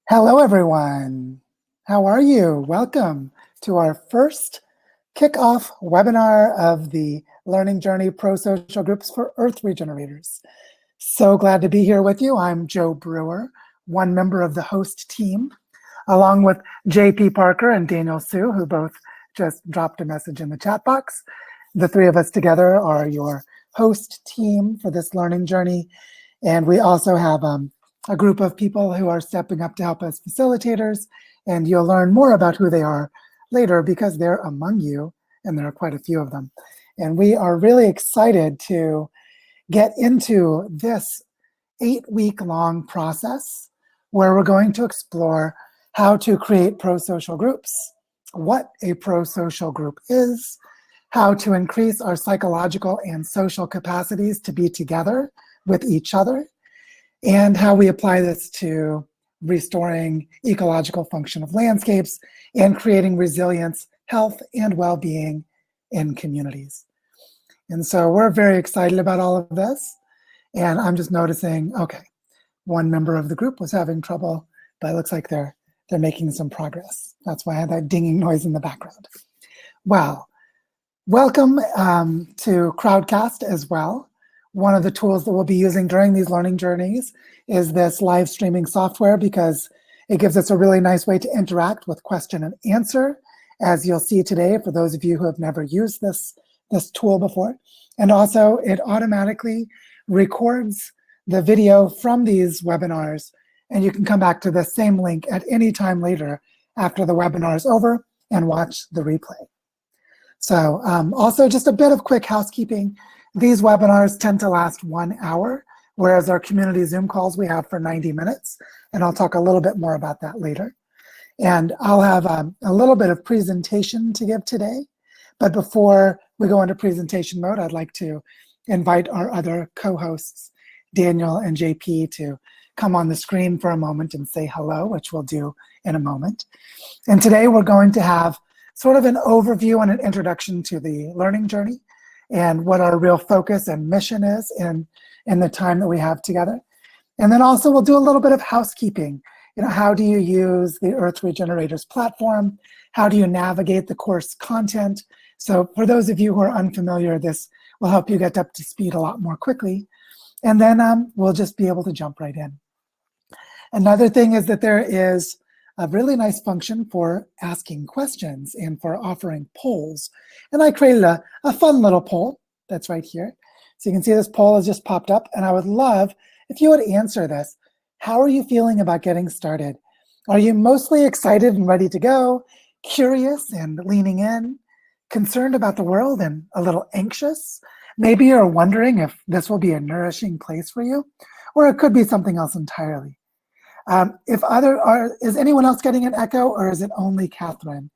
Hello, everyone. How are you? Welcome to our first kickoff webinar of the Learning Journey Prosocial Groups for Earth Regenerators. So glad to be here with you. I'm Joe Brewer, one member of the host team, along with JP Parker and Daniel Sue, who both just dropped a message in the chat box. The three of us together are your host team for this learning journey. And we also have a group of people who are stepping up to help as facilitators, and you'll learn more about who they are later because they're among you, and there are quite a few of them. And we are really excited to get into this 8-week-long process where we're going to explore how to create prosocial groups, what a prosocial group is, how to increase our psychological and social capacities to be together with each other, and how we apply this to restoring ecological function of landscapes and creating resilience, health, and well-being in communities. And so we're very excited about all of this. And I'm just noticing, okay, one member of the group was having trouble, but it looks like they're making some progress. That's why I had that dinging noise in the background. Well, welcome to Crowdcast as well. One of the tools that we'll be using during these learning journeys is this live streaming software because it gives us a really nice way to interact with question and answer, as you'll see today for those of you who have never used this tool before. And also it automatically records the video from these webinars, and you can come back to the same link at any time later after the webinar is over and watch the replay. So also just a bit of quick housekeeping. These webinars tend to last 1 hour, whereas our community Zoom calls we have for 90 minutes. And I'll talk a little bit more about that later. And I'll have a little bit of presentation to give today. But before we go into presentation mode, I'd like to invite our other co-hosts, Daniel and JP, to come on the screen for a moment and say hello, which we'll do in a moment. And today we're going to have sort of an overview and an introduction to the learning journey and what our real focus and mission is in the time that we have together. And then also we'll do a little bit of housekeeping. You know, how do you use the Earth Regenerators platform? How do you navigate the course content? So for those of you who are unfamiliar, this will help you get up to speed a lot more quickly. And then we'll just be able to jump right in. Another thing is that there is a really nice function for asking questions and for offering polls. And I created a fun little poll that's right here. So you can see this poll has just popped up, and I would love if you would answer this. How are you feeling about getting started? Are you mostly excited and ready to go, curious and leaning in, concerned about the world and a little anxious? Maybe you're wondering if this will be a nourishing place for you, or it could be something else entirely. Is anyone else getting an echo, or is it only Catherine?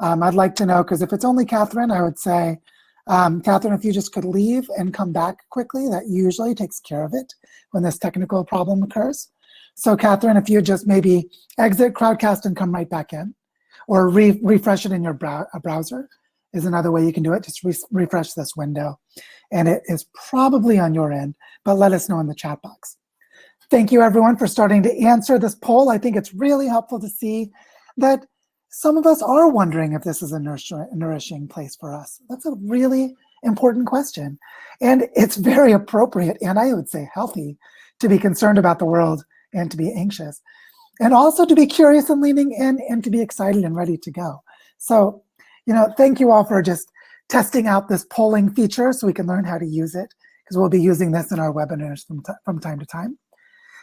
I'd like to know, because if it's only Catherine, I would say, Catherine, if you just could leave and come back quickly, that usually takes care of it when this technical problem occurs. So Catherine, if you just maybe exit Crowdcast and come right back in, or refresh it in your browser is another way you can do it. Just refresh this window. And it is probably on your end, but let us know in the chat box. Thank you, everyone, for starting to answer this poll. I think it's really helpful to see that some of us are wondering if this is a nourishing place for us. That's a really important question. And it's very appropriate, and I would say healthy, to be concerned about the world and to be anxious. And also to be curious and leaning in and to be excited and ready to go. So, thank you all for just testing out this polling feature so we can learn how to use it, because we'll be using this in our webinars from time to time.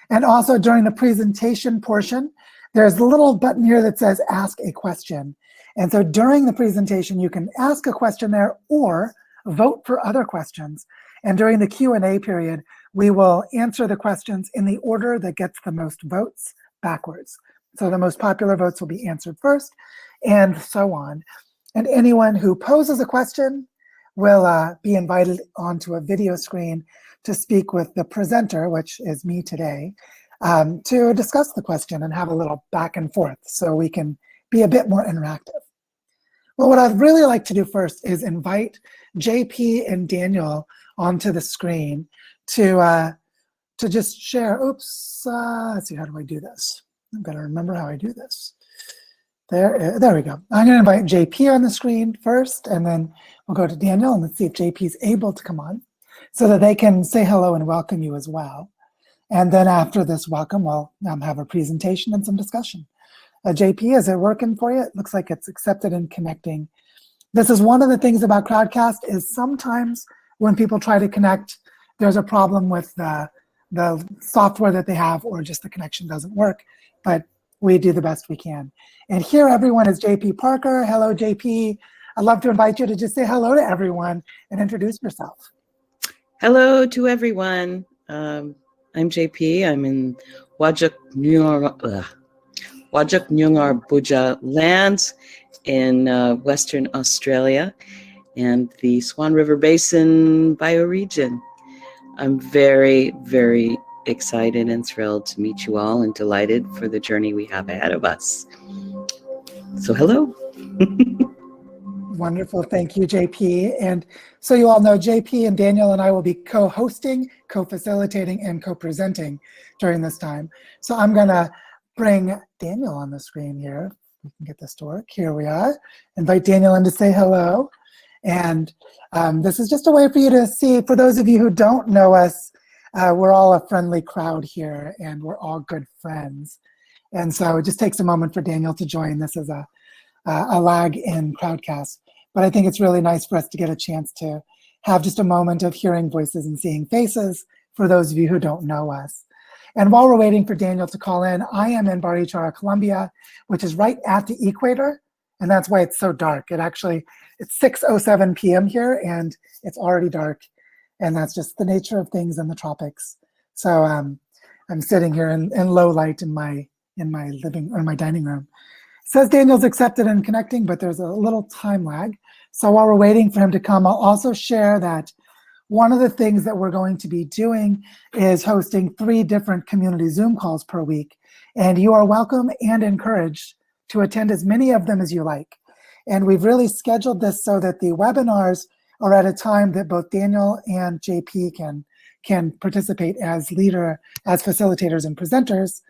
And also during the presentation portion, there's a little button here that says ask a question. And so during the presentation, you can ask a question there or vote for other questions. And during the Q&A period, we will answer the questions in the order that gets the most votes backwards. So the most popular votes will be answered first, and so on. And anyone who poses a question will be invited onto a video screen to speak with the presenter, which is me today, to discuss the question and have a little back and forth so we can be a bit more interactive. Well, what I'd really like to do first is invite JP and Daniel onto the screen to just share. Oops, let's see, how do I do this? I've got to remember how I do this. There we go. I'm going to invite JP on the screen first, and then we'll go to Daniel, and let's see if JP is able to come on so that they can say hello and welcome you as well. And then after this welcome, we'll have a presentation and some discussion. JP, is it working for you? It looks like it's accepted and connecting. This is one of the things about Crowdcast is sometimes when people try to connect, there's a problem with the software that they have, or just the connection doesn't work, but we do the best we can. And here everyone is JP Parker. Hello, JP. I'd love to invite you to just say hello to everyone and introduce yourself. Hello to everyone. I'm JP. I'm in Wajak Nyungar Buja lands in Western Australia and the Swan River Basin bioregion. I'm very, very excited and thrilled to meet you all and delighted for the journey we have ahead of us. So hello. Wonderful. Thank you, JP. And so you all know JP and Daniel and I will be co-hosting, co-facilitating, and co-presenting during this time. So I'm going to bring Daniel on the screen here. We can get this to work. Here we are. Invite Daniel in to say hello. And this is just a way for you to see, for those of you who don't know us, we're all a friendly crowd here, and we're all good friends. And so it just takes a moment for Daniel to join. This is a lag in Crowdcast. But I think it's really nice for us to get a chance to have just a moment of hearing voices and seeing faces for those of you who don't know us. And while we're waiting for Daniel to call in, I am in Barichara, Colombia, which is right at the equator. And that's why it's so dark. It's 6:07 p.m. here, and it's already dark. And that's just the nature of things in the tropics. So I'm sitting here in low light in my living or my dining room. It says Daniel's accepted and connecting, but there's a little time lag. So while we're waiting for him to come, I'll also share that one of the things that we're going to be doing is hosting 3 different community Zoom calls per week. And you are welcome and encouraged to attend as many of them as you like. And we've really scheduled this so that the webinars are at a time that both Daniel and JP can participate as facilitators and presenters,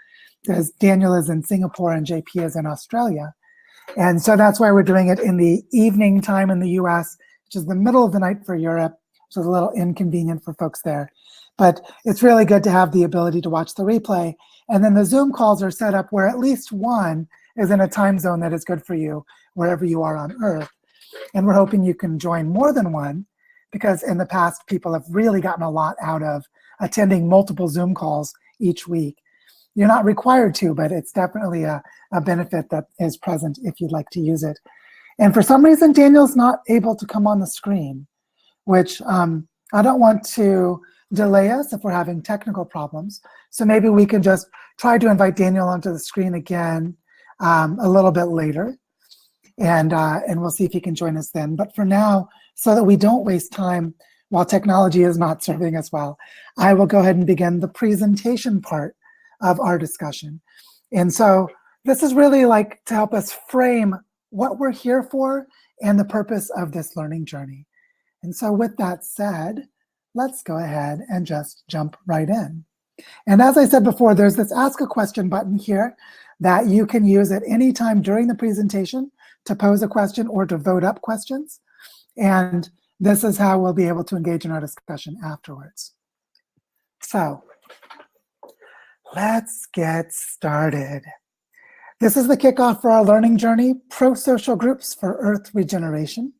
because Daniel is in Singapore and JP is in Australia. And so that's why we're doing it in the evening time in the US, which is the middle of the night for Europe, which is a little inconvenient for folks there. But it's really good to have the ability to watch the replay. And then the Zoom calls are set up where at least one is in a time zone that is good for you, wherever you are on Earth. And we're hoping you can join more than one, because in the past, people have really gotten a lot out of attending multiple Zoom calls each week. You're not required to, but it's definitely a benefit that is present if you'd like to use it. And for some reason, Daniel's not able to come on the screen, which I don't want to delay us if we're having technical problems. So maybe we can just try to invite Daniel onto the screen again a little bit later. And we'll see if he can join us then. But for now, so that we don't waste time while technology is not serving us well, I will go ahead and begin the presentation part of our discussion. And so this is really like to help us frame what we're here for and the purpose of this learning journey. And so with that said, let's go ahead and just jump right in. And as I said before, there's this Ask a Question button here that you can use at any time during the presentation to pose a question or to vote up questions. And this is how we'll be able to engage in our discussion afterwards. So let's get started. This is the kickoff for our learning journey, Prosocial Groups for Earth Regeneration.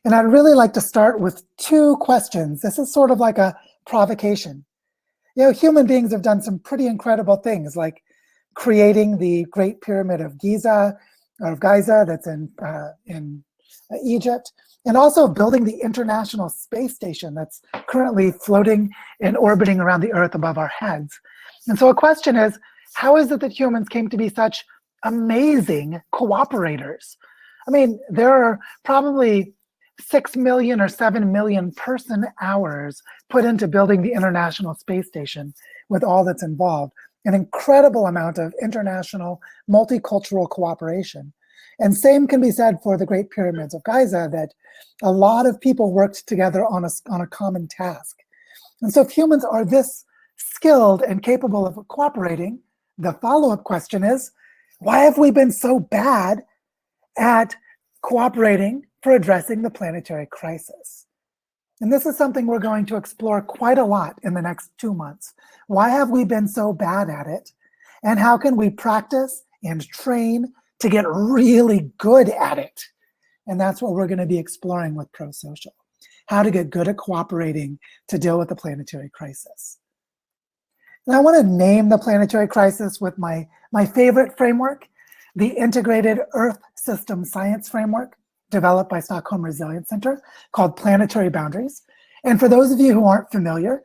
And I'd really like to start with 2 questions. This is sort of like a provocation. You know, human beings have done some pretty incredible things, like creating the Great Pyramid of Giza that's in Egypt, and also building the International Space Station that's currently floating and orbiting around the Earth above our heads. And so a question is, how is it that humans came to be such amazing cooperators? I mean, there are probably 6 million or 7 million person hours put into building the International Space Station with all that's involved. An incredible amount of international multicultural cooperation. And same can be said for the Great Pyramids of Giza, that a lot of people worked together on a common task. And so if humans are this skilled and capable of cooperating, the follow-up question is, why have we been so bad at cooperating for addressing the planetary crisis? And this is something we're going to explore quite a lot in the next 2 months. Why have we been so bad at it? And how can we practice and train to get really good at it? And that's what we're going to be exploring with Prosocial, how to get good at cooperating to deal with the planetary crisis. And I want to name the planetary crisis with my favorite framework, the Integrated Earth System Science Framework, developed by Stockholm Resilience Center, called Planetary Boundaries. And for those of you who aren't familiar,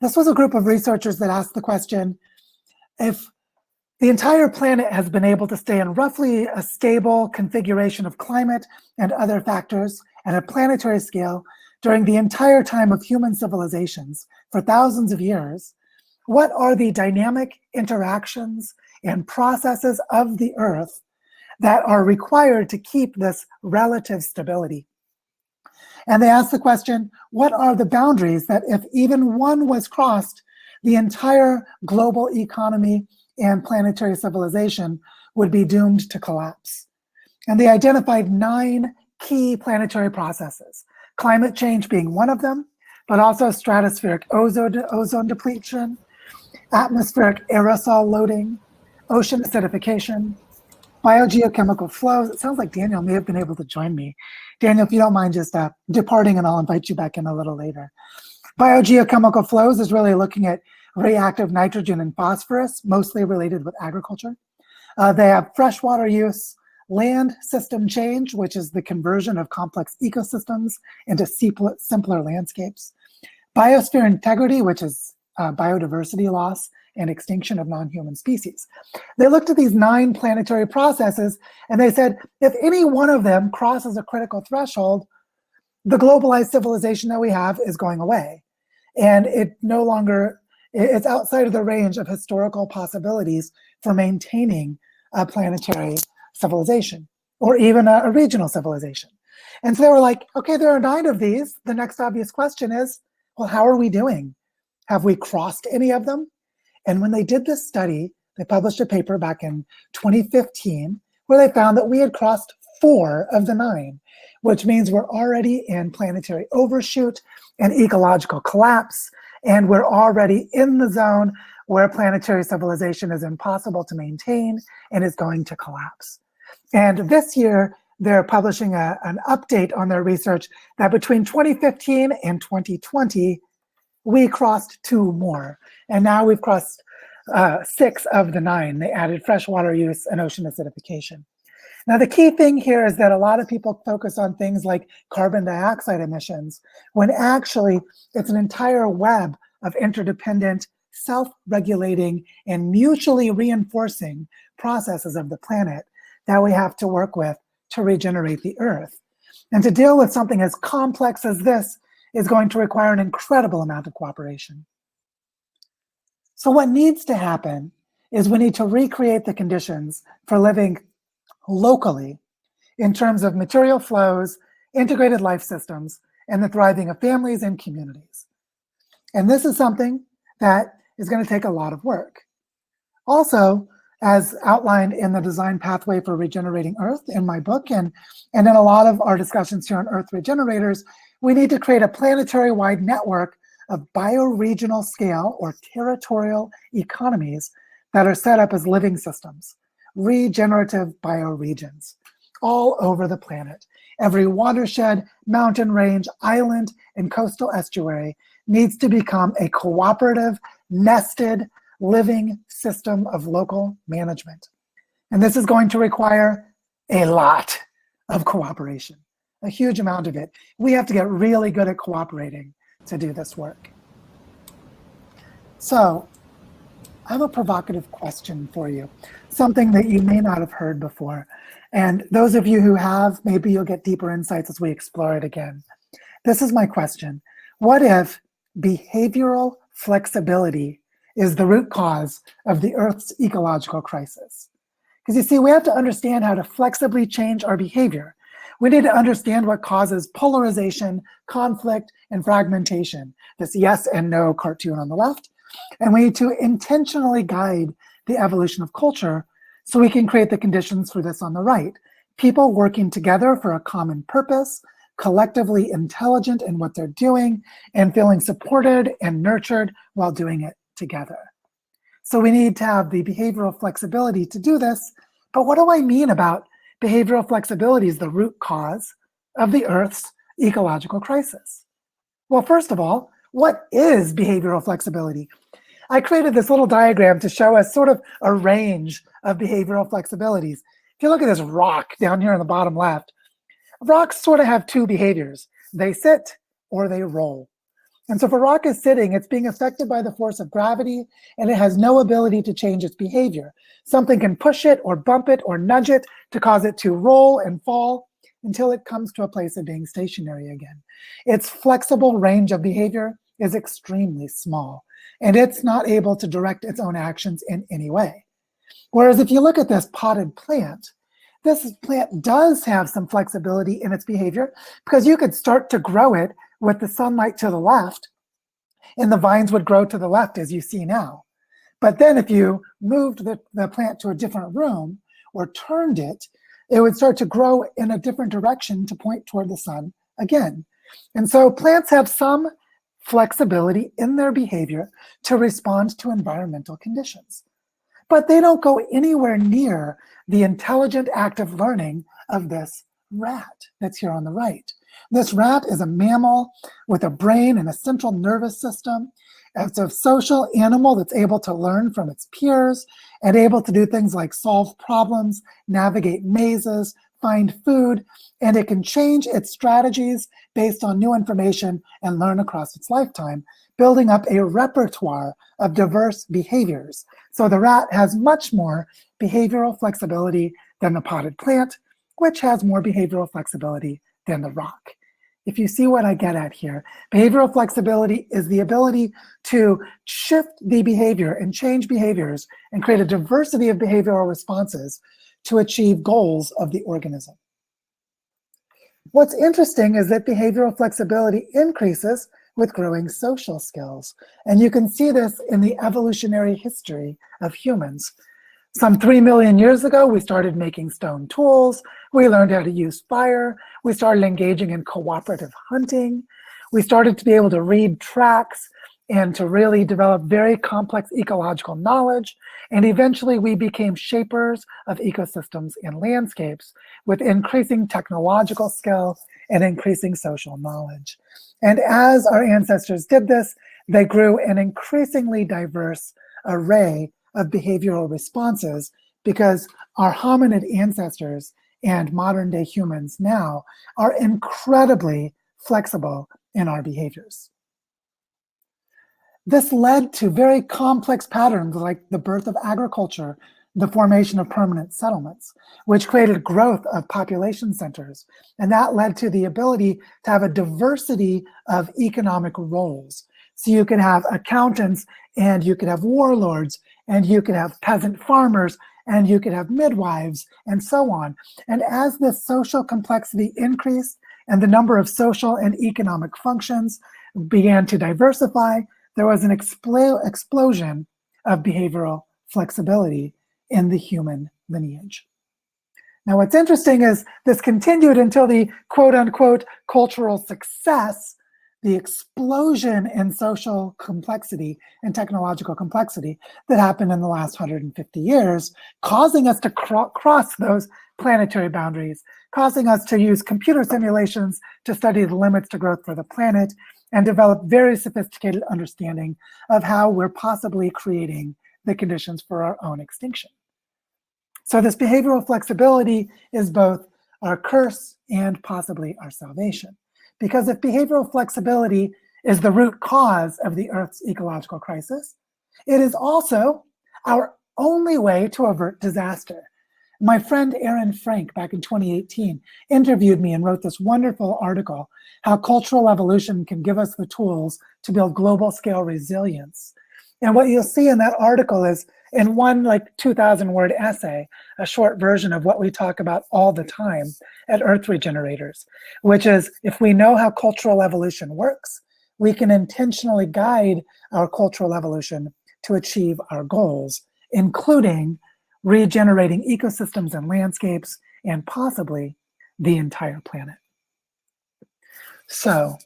this was a group of researchers that asked the question, if the entire planet has been able to stay in roughly a stable configuration of climate and other factors at a planetary scale during the entire time of human civilizations for thousands of years, what are the dynamic interactions and processes of the Earth that are required to keep this relative stability? And they asked the question, what are the boundaries that if even one was crossed, the entire global economy and planetary civilization would be doomed to collapse? And they identified 9 key planetary processes, climate change being one of them, but also stratospheric ozone depletion, atmospheric aerosol loading, ocean acidification, biogeochemical flows. It sounds like Daniel may have been able to join me. Daniel, if you don't mind just departing, and I'll invite you back in a little later. Biogeochemical flows is really looking at reactive nitrogen and phosphorus, mostly related with agriculture. They have freshwater use, land system change, which is the conversion of complex ecosystems into simpler landscapes. Biosphere integrity, which is biodiversity loss and extinction of non-human species. They looked at these 9 planetary processes and they said, if any one of them crosses a critical threshold, the globalized civilization that we have is going away. And it no longer, it's outside of the range of historical possibilities for maintaining a planetary civilization or even a regional civilization. And so they were like, okay, there are 9 of these. The next obvious question is, well, how are we doing? Have we crossed any of them? And when they did this study, they published a paper back in 2015 where they found that we had crossed 4 of the 9, which means we're already in planetary overshoot and ecological collapse, and we're already in the zone where planetary civilization is impossible to maintain and is going to collapse. And this year, they're publishing an update on their research that between 2015 and 2020, we crossed 2 more. And now we've crossed 6 of the 9. They added freshwater use and ocean acidification. Now, the key thing here is that a lot of people focus on things like carbon dioxide emissions, when actually it's an entire web of interdependent, self-regulating, and mutually reinforcing processes of the planet that we have to work with to regenerate the Earth. And to deal with something as complex as this is going to require an incredible amount of cooperation. So what needs to happen is we need to recreate the conditions for living locally in terms of material flows, integrated life systems, and the thriving of families and communities. And this is something that is going to take a lot of work. Also, as outlined in the Design Pathway for Regenerating Earth in my book, and in a lot of our discussions here on Earth Regenerators, we need to create a planetary-wide network of bioregional scale or territorial economies that are set up as living systems, regenerative bioregions, all over the planet. Every watershed, mountain range, island, and coastal estuary needs to become a cooperative, nested, living system of local management. And this is going to require a lot of cooperation, a huge amount of it. We have to get really good at cooperating to do this work. So I have a provocative question for you, something that you may not have heard before. And those of you who have, maybe you'll get deeper insights as we explore it again. This is my question. What if behavioral flexibility is the root cause of the Earth's ecological crisis? Because you see, we have to understand how to flexibly change our behavior. We need to understand what causes polarization, conflict, and fragmentation, this yes and no cartoon on the left. And we need to intentionally guide the evolution of culture, so we can create the conditions for this on the right. People working together for a common purpose, collectively intelligent in what they're doing, and feeling supported and nurtured while doing it together. So we need to have the behavioral flexibility to do this. But what do I mean about behavioral flexibility is the root cause of the Earth's ecological crisis? Well, first of all, what is behavioral flexibility? I created this little diagram to show us sort of a range of behavioral flexibilities. If you look at this rock down here in the bottom left, rocks sort of have two behaviors. They sit or they roll. And so if a rock is sitting, it's being affected by the force of gravity, and it has no ability to change its behavior. Something can push it or bump it or nudge it to cause it to roll and fall until it comes to a place of being stationary again. Its flexible range of behavior is extremely small, and it's not able to direct its own actions in any way. Whereas if you look at this potted plant, this plant does have some flexibility in its behavior, because you could start to grow it with the sunlight to the left, and the vines would grow to the left as you see now. But then if you moved the plant to a different room or turned it, it would start to grow in a different direction to point toward the sun again. And so plants have some flexibility in their behavior to respond to environmental conditions. But they don't go anywhere near the intelligent active learning of this rat that's here on the right. This rat is a mammal with a brain and a central nervous system. It's a social animal that's able to learn from its peers and able to do things like solve problems, navigate mazes, find food, and it can change its strategies based on new information and learn across its lifetime, building up a repertoire of diverse behaviors. So the rat has much more behavioral flexibility than the potted plant, which has more behavioral flexibility than the rock. If you see what I get at here, behavioral flexibility is the ability to shift the behavior and change behaviors and create a diversity of behavioral responses to achieve goals of the organism. What's interesting is that behavioral flexibility increases with growing social skills. And you can see this in the evolutionary history of humans. Some 3 million years ago, we started making stone tools. We learned how to use fire. We started engaging in cooperative hunting. We started to be able to read tracks and to really develop very complex ecological knowledge. And eventually we became shapers of ecosystems and landscapes with increasing technological skill and increasing social knowledge. And as our ancestors did this, they grew an increasingly diverse array of behavioral responses, because our hominid ancestors and modern day humans now are incredibly flexible in our behaviors. This led to very complex patterns like the birth of agriculture, the formation of permanent settlements, which created growth of population centers. And that led to the ability to have a diversity of economic roles. So you could have accountants, and you could have warlords, and you could have peasant farmers, and you could have midwives, and so on. And as this social complexity increased and the number of social and economic functions began to diversify, there was an explosion of behavioral flexibility in the human lineage. Now, what's interesting is this continued until the quote-unquote cultural success, the explosion in social complexity and technological complexity that happened in the last 150 years, causing us to cross those planetary boundaries, causing us to use computer simulations to study the limits to growth for the planet and develop very sophisticated understanding of how we're possibly creating the conditions for our own extinction. So this behavioral flexibility is both our curse and possibly our salvation. Because if behavioral flexibility is the root cause of the Earth's ecological crisis, it is also our only way to avert disaster. My friend Aaron Frank, back in 2018, interviewed me and wrote this wonderful article, How Cultural Evolution Can Give Us the Tools to Build Global Scale Resilience. And what you'll see in that article is, in one 2,000-word essay, a short version of what we talk about all the time at Earth Regenerators, which is, if we know how cultural evolution works, we can intentionally guide our cultural evolution to achieve our goals including regenerating ecosystems and landscapes, and possibly the entire planet. So,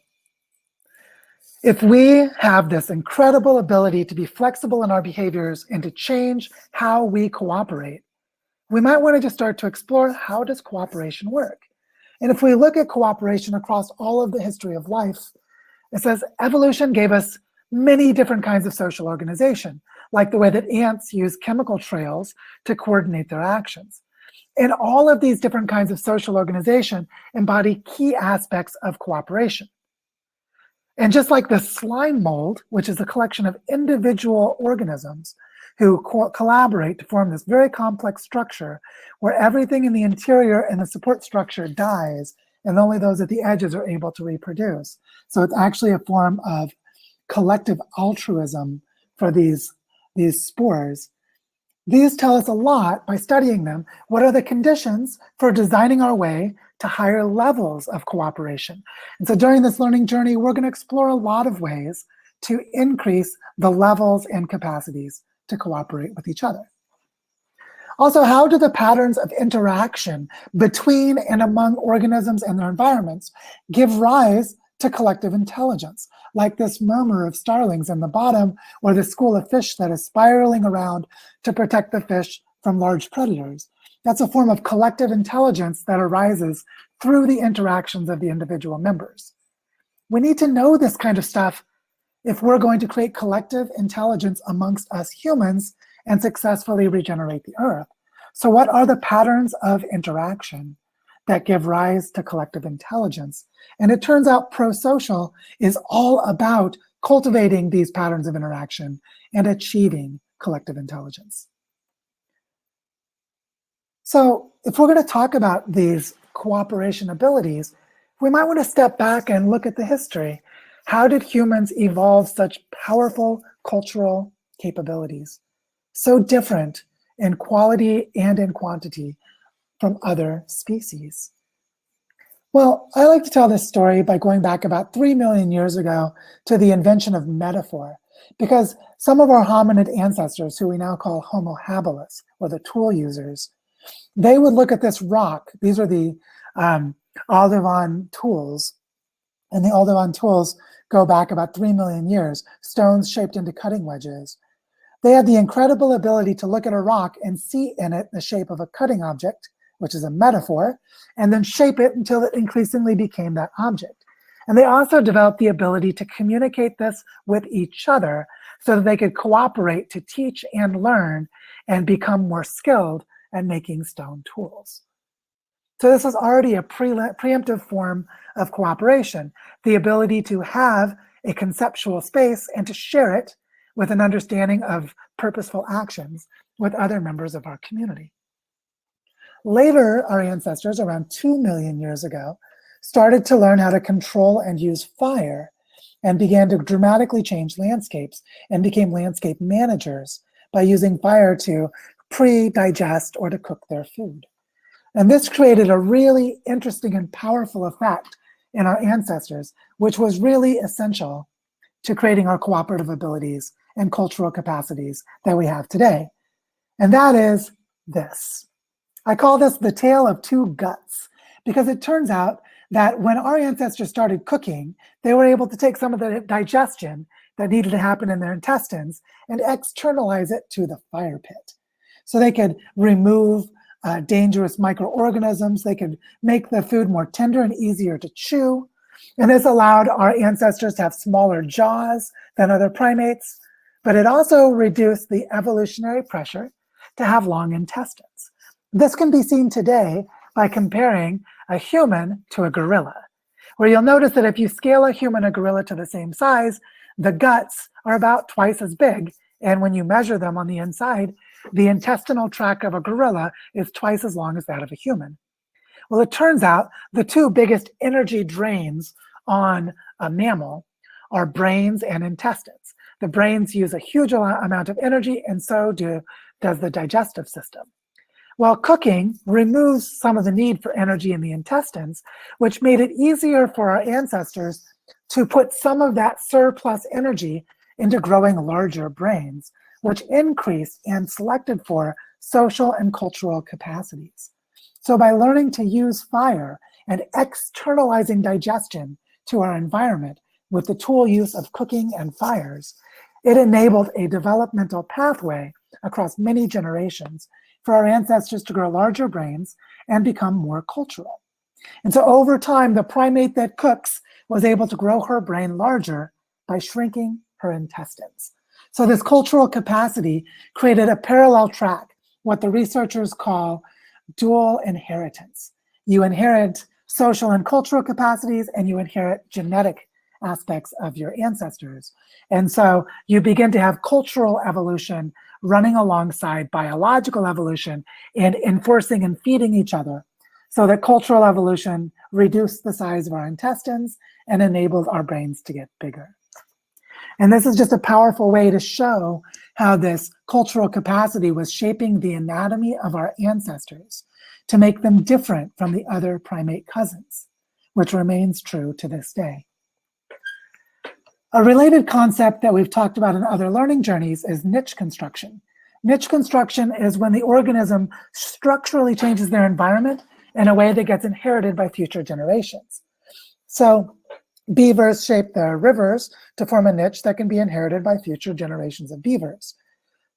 if we have this incredible ability to be flexible in our behaviors and to change how we cooperate, we might want to just start to explore, how does cooperation work? And if we look at cooperation across all of the history of life, it says evolution gave us many different kinds of social organization, like the way that ants use chemical trails to coordinate their actions. And all of these different kinds of social organization embody key aspects of cooperation. And just like the slime mold, which is a collection of individual organisms who collaborate to form this very complex structure where everything in the interior and the support structure dies, and only those at the edges are able to reproduce. So it's actually a form of collective altruism for these spores. These tell us a lot by studying them. What are the conditions for designing our way to higher levels of cooperation? And so during this learning journey, we're going to explore a lot of ways to increase the levels and capacities to cooperate with each other. Also, how do the patterns of interaction between and among organisms and their environments give rise to collective intelligence, like this murmur of starlings in the bottom, or the school of fish that is spiraling around to protect the fish from large predators? That's a form of collective intelligence that arises through the interactions of the individual members. We need to know this kind of stuff if we're going to create collective intelligence amongst us humans and successfully regenerate the Earth. So what are the patterns of interaction that give rise to collective intelligence? And it turns out prosocial is all about cultivating these patterns of interaction and achieving collective intelligence. So if we're going to talk about these cooperation abilities, we might want to step back and look at the history. How did humans evolve such powerful cultural capabilities, so different in quality and in quantity from other species? Well, I like to tell this story by going back about 3 million years ago to the invention of metaphor, because some of our hominid ancestors, who we now call Homo habilis, or the tool users, they would look at this rock. These are the Aldebaran tools, and the Aldebaran tools go back about 3 million years, stones shaped into cutting wedges. They had the incredible ability to look at a rock and see in it the shape of a cutting object, which is a metaphor, and then shape it until it increasingly became that object. And they also developed the ability to communicate this with each other so that they could cooperate to teach and learn and become more skilled at making stone tools. So this is already a preemptive form of cooperation, the ability to have a conceptual space and to share it with an understanding of purposeful actions with other members of our community. Later, our ancestors, around 2 million years ago, started to learn how to control and use fire and began to dramatically change landscapes and became landscape managers by using fire to pre-digest or to cook their food. And this created a really interesting and powerful effect in our ancestors, which was really essential to creating our cooperative abilities and cultural capacities that we have today. And that is this. I call this the tale of two guts, because it turns out that when our ancestors started cooking, they were able to take some of the digestion that needed to happen in their intestines and externalize it to the fire pit. So they could remove dangerous microorganisms. They could make the food more tender and easier to chew. And this allowed our ancestors to have smaller jaws than other primates, but it also reduced the evolutionary pressure to have long intestines. This can be seen today by comparing a human to a gorilla, where you'll notice that if you scale a human and a gorilla to the same size, the guts are about twice as big. And when you measure them on the inside, the intestinal tract of a gorilla is twice as long as that of a human. Well, it turns out the two biggest energy drains on a mammal are brains and intestines. The brains use a huge amount of energy, and so does the digestive system. Well, cooking removes some of the need for energy in the intestines, which made it easier for our ancestors to put some of that surplus energy into growing larger brains, which increased and selected for social and cultural capacities. So by learning to use fire and externalizing digestion to our environment with the tool use of cooking and fires, it enabled a developmental pathway across many generations for our ancestors to grow larger brains and become more cultural. And so over time, the primate that cooks was able to grow her brain larger by shrinking her intestines. So this cultural capacity created a parallel track, what the researchers call dual inheritance. You inherit social and cultural capacities, and you inherit genetic aspects of your ancestors. And so you begin to have cultural evolution running alongside biological evolution and enforcing and feeding each other, so that cultural evolution reduced the size of our intestines and enabled our brains to get bigger. And this is just a powerful way to show how this cultural capacity was shaping the anatomy of our ancestors to make them different from the other primate cousins, which remains true to this day. A related concept that we've talked about in other learning journeys is niche construction. Niche construction is when the organism structurally changes their environment in a way that gets inherited by future generations. So beavers shape their rivers to form a niche that can be inherited by future generations of beavers.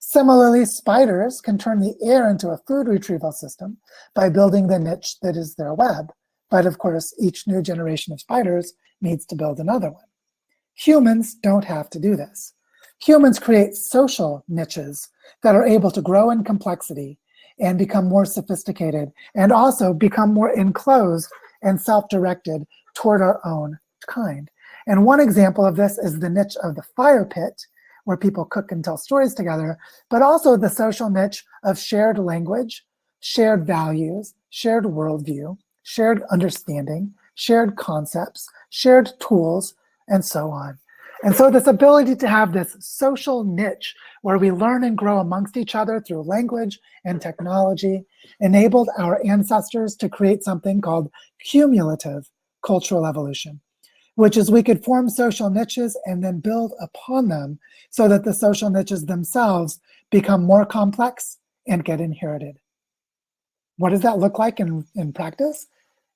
Similarly, spiders can turn the air into a food retrieval system by building the niche that is their web. But of course, each new generation of spiders needs to build another one. Humans don't have to do this. Humans create social niches that are able to grow in complexity and become more sophisticated, and also become more enclosed and self-directed toward our own kind. And one example of this is the niche of the fire pit, where people cook and tell stories together, but also the social niche of shared language, shared values, shared worldview, shared understanding, shared concepts, shared tools, and so on. And so this ability to have this social niche where we learn and grow amongst each other through language and technology enabled our ancestors to create something called cumulative cultural evolution, which is we could form social niches and then build upon them so that the social niches themselves become more complex and get inherited. What does that look like in practice?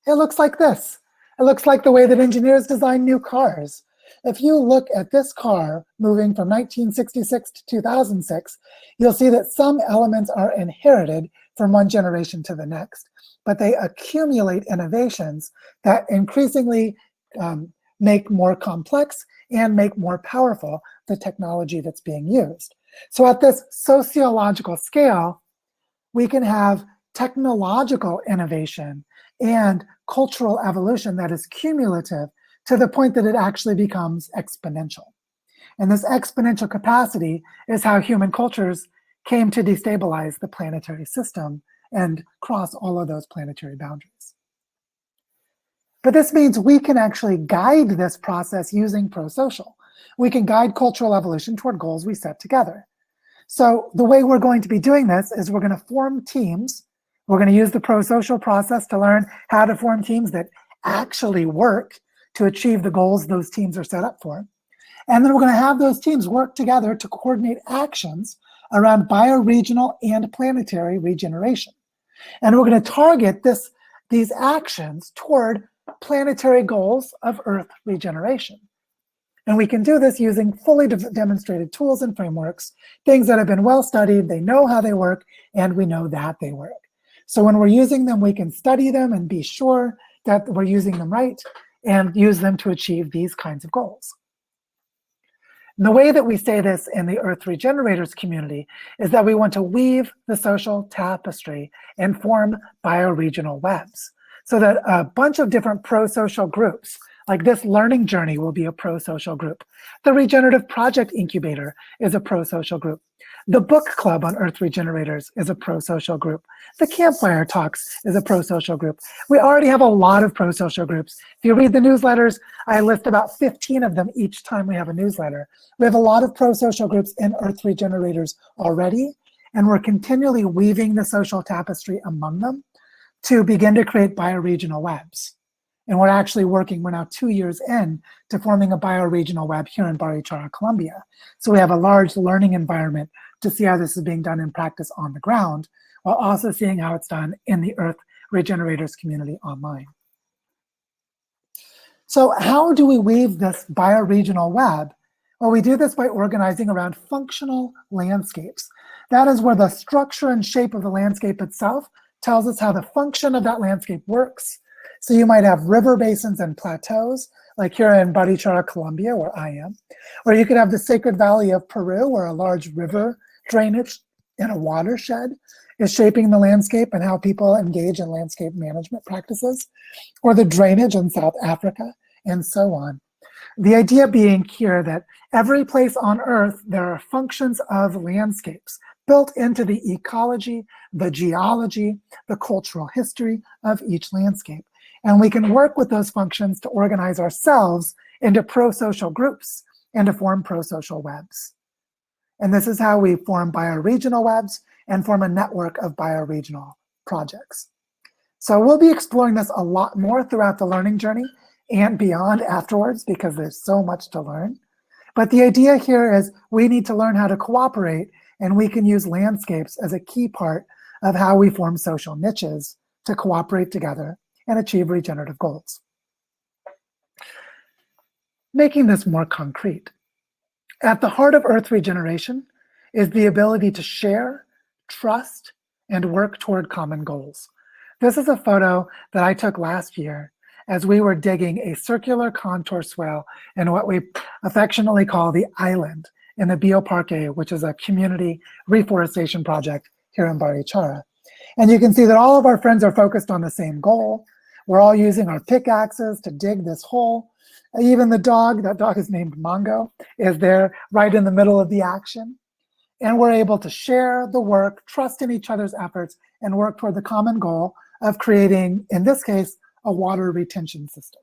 It looks like this. It looks like the way that engineers design new cars. If you look at this car moving from 1966 to 2006, you'll see that some elements are inherited from one generation to the next, but they accumulate innovations that increasingly make more complex and make more powerful the technology that's being used. So at this sociological scale, we can have technological innovation and cultural evolution that is cumulative to the point that it actually becomes exponential. And this exponential capacity is how human cultures came to destabilize the planetary system and cross all of those planetary boundaries. But this means we can actually guide this process using prosocial. We can guide cultural evolution toward goals we set together. So the way we're going to be doing this is we're going to form teams. We're going to use the prosocial process to learn how to form teams that actually work to achieve the goals those teams are set up for. And then we're going to have those teams work together to coordinate actions around bioregional and planetary regeneration. And we're going to target these actions toward planetary goals of Earth regeneration. And we can do this using fully demonstrated tools and frameworks, things that have been well studied, they know how they work, and we know that they work. So when we're using them, we can study them and be sure that we're using them right and use them to achieve these kinds of goals. And the way that we say this in the Earth Regenerators community is that we want to weave the social tapestry and form bioregional webs so that a bunch of different prosocial groups, like this learning journey will be a prosocial group. The Regenerative Project Incubator is a prosocial group. The book club on Earth Regenerators is a prosocial group. The Campfire Talks is a prosocial group. We already have a lot of prosocial groups. If you read the newsletters, I list about 15 of them each time we have a newsletter. We have a lot of prosocial groups in Earth Regenerators already, and we're continually weaving the social tapestry among them to begin to create bioregional webs. And we're actually working, we're now 2 years in to forming a bioregional web here in Barichara, Colombia. So we have a large learning environment to see how this is being done in practice on the ground, while also seeing how it's done in the Earth Regenerators community online. So how do we weave this bioregional web? Well, we do this by organizing around functional landscapes. That is where the structure and shape of the landscape itself tells us how the function of that landscape works. So you might have river basins and plateaus, like here in Barichara, Colombia, where I am. Or you could have the Sacred Valley of Peru, where a large river drainage in a watershed is shaping the landscape and how people engage in landscape management practices. Or the drainage in South Africa, and so on. The idea being here that every place on Earth, there are functions of landscapes built into the ecology, the geology, the cultural history of each landscape. And we can work with those functions to organize ourselves into prosocial groups and to form prosocial webs. And this is how we form bioregional webs and form a network of bioregional projects. So we'll be exploring this a lot more throughout the learning journey and beyond afterwards, because there's so much to learn. But the idea here is we need to learn how to cooperate, and we can use landscapes as a key part of how we form social niches to cooperate together and achieve regenerative goals. Making this more concrete, at the heart of Earth regeneration is the ability to share, trust, and work toward common goals. This is a photo that I took last year as we were digging a circular contour swale in what we affectionately call the island in the Bioparque, which is a community reforestation project here in Barichara. And you can see that all of our friends are focused on the same goal. We're all using our pickaxes to dig this hole. Even the dog, that dog is named Mongo, is there right in the middle of the action. And we're able to share the work, trust in each other's efforts, and work toward the common goal of creating, in this case, a water retention system.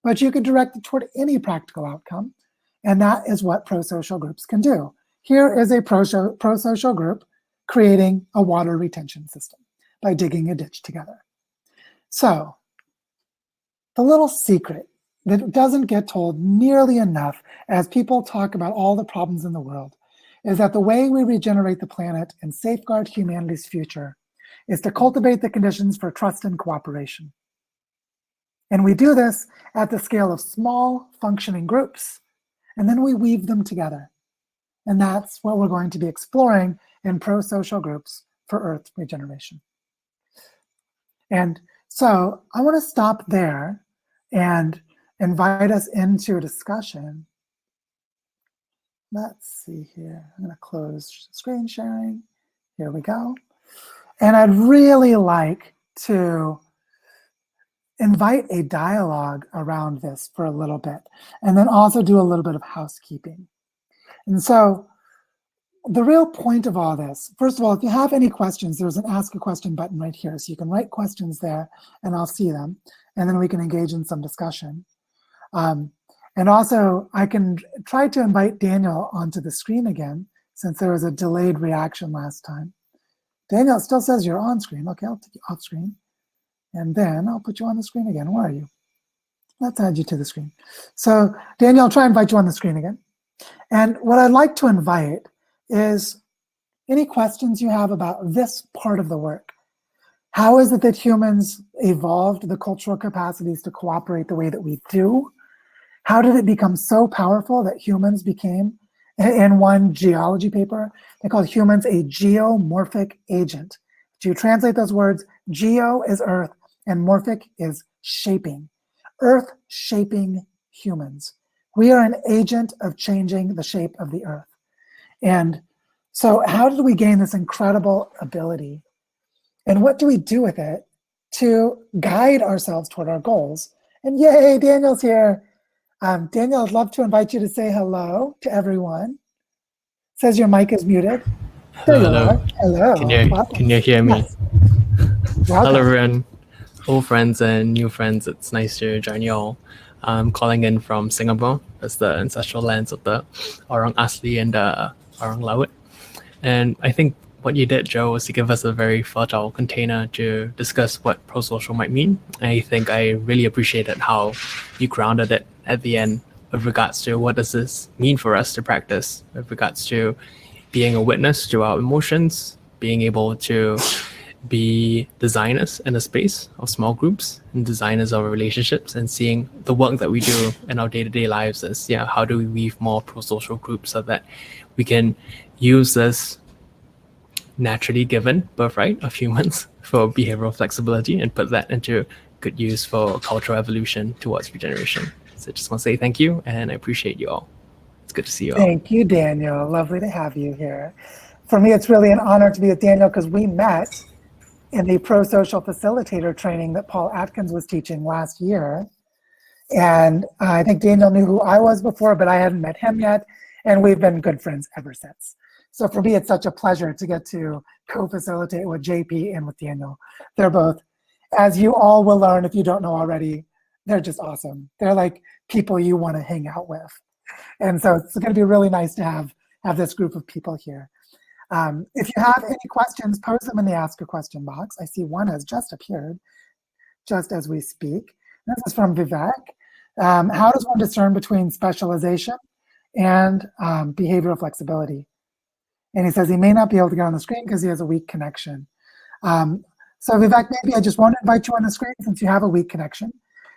But you can direct it toward any practical outcome, and that is what prosocial groups can do. Here is a prosocial group creating a water retention system by digging a ditch together. So, the little secret that doesn't get told nearly enough as people talk about all the problems in the world is that the way we regenerate the planet and safeguard humanity's future is to cultivate the conditions for trust and cooperation. And we do this at the scale of small functioning groups, and then we weave them together. And that's what we're going to be exploring in prosocial groups for Earth regeneration. And so I want to stop there and invite us into a discussion. Let's see here. I'm going to close screen sharing. Here we go. And I'd really like to invite a dialogue around this for a little bit, and then also do a little bit of housekeeping. And so the real point of all this, first of all, if you have any questions, there's an ask a question button right here. So you can write questions there and I'll see them, and then we can engage in some discussion. And also I can try to invite Daniel onto the screen again, since there was a delayed reaction last time. Daniel, it still says you're on screen. Okay, I'll take you off screen. And then I'll put you on the screen again. Where are you? Let's add you to the screen. So Daniel, I'll try and invite you on the screen again. And what I'd like to invite is any questions you have about this part of the work. How is it that humans evolved the cultural capacities to cooperate the way that we do? How did it become so powerful that humans became, in one geology paper, they called humans a geomorphic agent. Do you translate those words? Geo is Earth, and morphic is shaping. Earth shaping humans. We are an agent of changing the shape of the Earth. And so how did we gain this incredible ability? And what do we do with it to guide ourselves toward our goals? And yay, Daniel's here. Daniel, I'd love to invite you to say hello to everyone. Says your mic is muted. There you are. Hello. Can you hear me? Yes. Hello, everyone. Old friends and new friends. It's nice to join you all. I'm calling in from Singapore. That's the ancestral lands of the Orang Asli and the Orang Laut. And I think what you did, Joe, was to give us a very fertile container to discuss what prosocial might mean. And I think I really appreciated how you grounded it at the end with regards to what does this mean for us to practice, with regards to being a witness to our emotions, being able to be designers in a space of small groups and designers of relationships, and seeing the work that we do in our day-to-day lives as, yeah, how do we weave more prosocial groups so that we can use this naturally given birthright of humans for behavioral flexibility and put that into good use for cultural evolution towards regeneration. So I just want to say thank you, and I appreciate you all. It's good to see you all. Thank you, Daniel. Lovely to have you here. For me, it's really an honor to be with Daniel because we met in the Prosocial Facilitator training that Paul Atkins was teaching last year. And I think Daniel knew who I was before, but I hadn't met him yet. And we've been good friends ever since. So for me, it's such a pleasure to get to co-facilitate with JP and with Daniel. They're both, as you all will learn if you don't know already, they're just awesome. They're like people you want to hang out with. And so it's going to be really nice to have this group of people here. If you have any questions, post them in the Ask a Question box. I see one has just appeared, just as we speak. This is from Vivek. How does one discern between specialization and behavioral flexibility? And he says he may not be able to get on the screen because he has a weak connection. So Vivek, maybe I just won't invite you on the screen since you have a weak connection.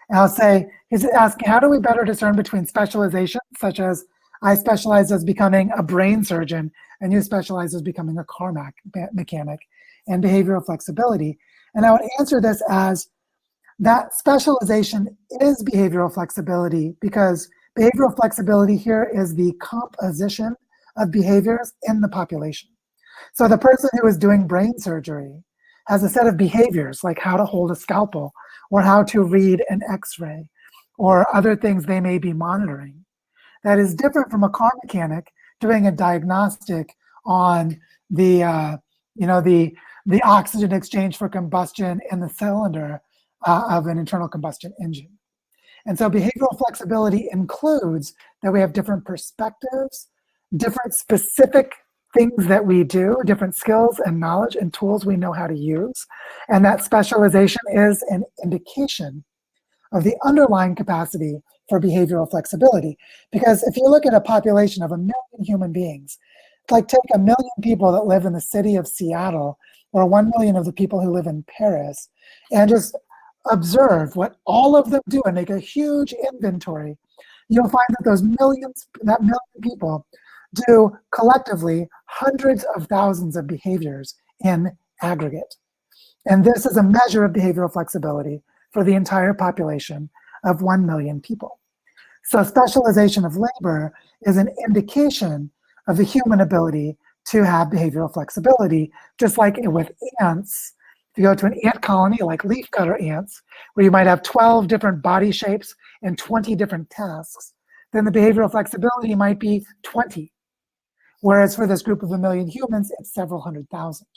And I'll say, he's asking, how do we better discern between specialization, such as I specialize as becoming a brain surgeon and you specialize as becoming a car mechanic, and behavioral flexibility? And I would answer this as that specialization is behavioral flexibility, because behavioral flexibility here is the composition of behaviors in the population. So the person who is doing brain surgery has a set of behaviors like how to hold a scalpel or how to read an x-ray or other things they may be monitoring. That is different from a car mechanic doing a diagnostic on the oxygen exchange for combustion in the cylinder of an internal combustion engine. And so behavioral flexibility includes that we have different perspectives, different specific things that we do, different skills and knowledge and tools we know how to use. And that specialization is an indication of the underlying capacity for behavioral flexibility. Because if you look at a population of 1 million human beings, like take 1 million people that live in the city of Seattle, or 1 million of the people who live in Paris, and just observe what all of them do and make a huge inventory, you'll find that that million people do collectively hundreds of thousands of behaviors in aggregate. And this is a measure of behavioral flexibility for the entire population of 1 million people. So specialization of labor is an indication of the human ability to have behavioral flexibility, just like with ants. If you go to an ant colony like leafcutter ants, where you might have 12 different body shapes and 20 different tasks, then the behavioral flexibility might be 20. Whereas for this group of 1 million humans, it's several hundred thousand.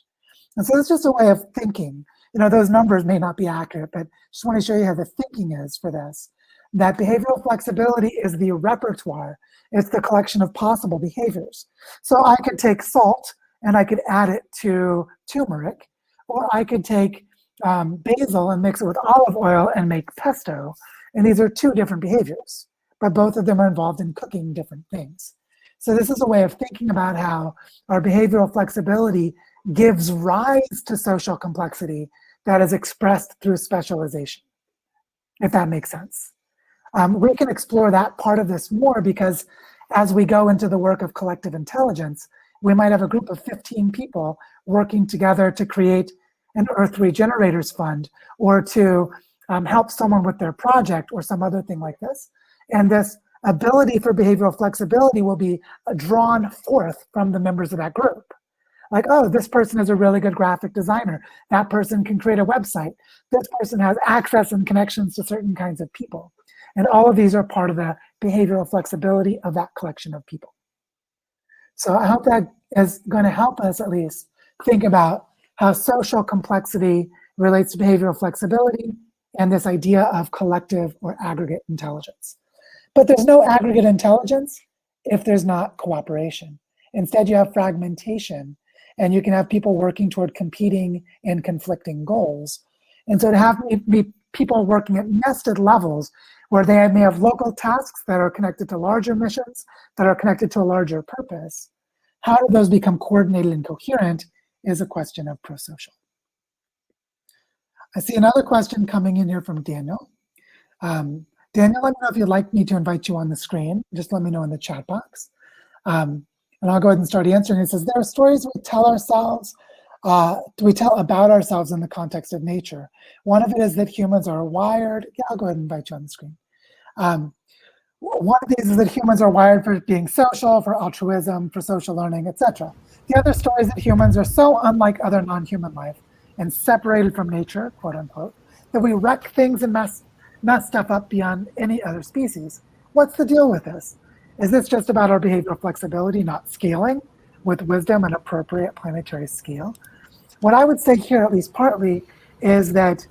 And so it's just a way of thinking. Those numbers may not be accurate, but just want to show you how the thinking is for this. That behavioral flexibility is the repertoire. It's the collection of possible behaviors. So I could take salt and I could add it to turmeric, or I could take basil and mix it with olive oil and make pesto. And these are two different behaviors, but both of them are involved in cooking different things. So this is a way of thinking about how our behavioral flexibility gives rise to social complexity that is expressed through specialization, if that makes sense. We can explore that part of this more, because as we go into the work of collective intelligence, we might have a group of 15 people working together to create an Earth Regenerators Fund, or to help someone with their project or some other thing like this. And this ability for behavioral flexibility will be drawn forth from the members of that group. Like, oh, this person is a really good graphic designer. That person can create a website. This person has access and connections to certain kinds of people. And all of these are part of the behavioral flexibility of that collection of people. So I hope that is going to help us at least think about how social complexity relates to behavioral flexibility and this idea of collective or aggregate intelligence. But there's no aggregate intelligence if there's not cooperation. Instead, you have fragmentation, and you can have people working toward competing and conflicting goals. And so to have be people working at nested levels, where they may have local tasks that are connected to larger missions, that are connected to a larger purpose, how do those become coordinated and coherent is a question of prosocial. I see another question coming in here from Daniel. Daniel, let me know if you'd like me to invite you on the screen. Just let me know in the chat box. And I'll go ahead and start answering. It says, there are stories we tell ourselves, we tell about ourselves in the context of nature. One of it is that humans are wired. Yeah, I'll go ahead and invite you on the screen. One of these is that humans are wired for being social, for altruism, for social learning, etc. The other story is that humans are so unlike other non-human life and separated from nature, quote unquote, that we wreck things and mess stuff up beyond any other species. What's the deal with this? Is this just about our behavioral flexibility, not scaling with wisdom and appropriate planetary scale? What I would say here, at least partly, is that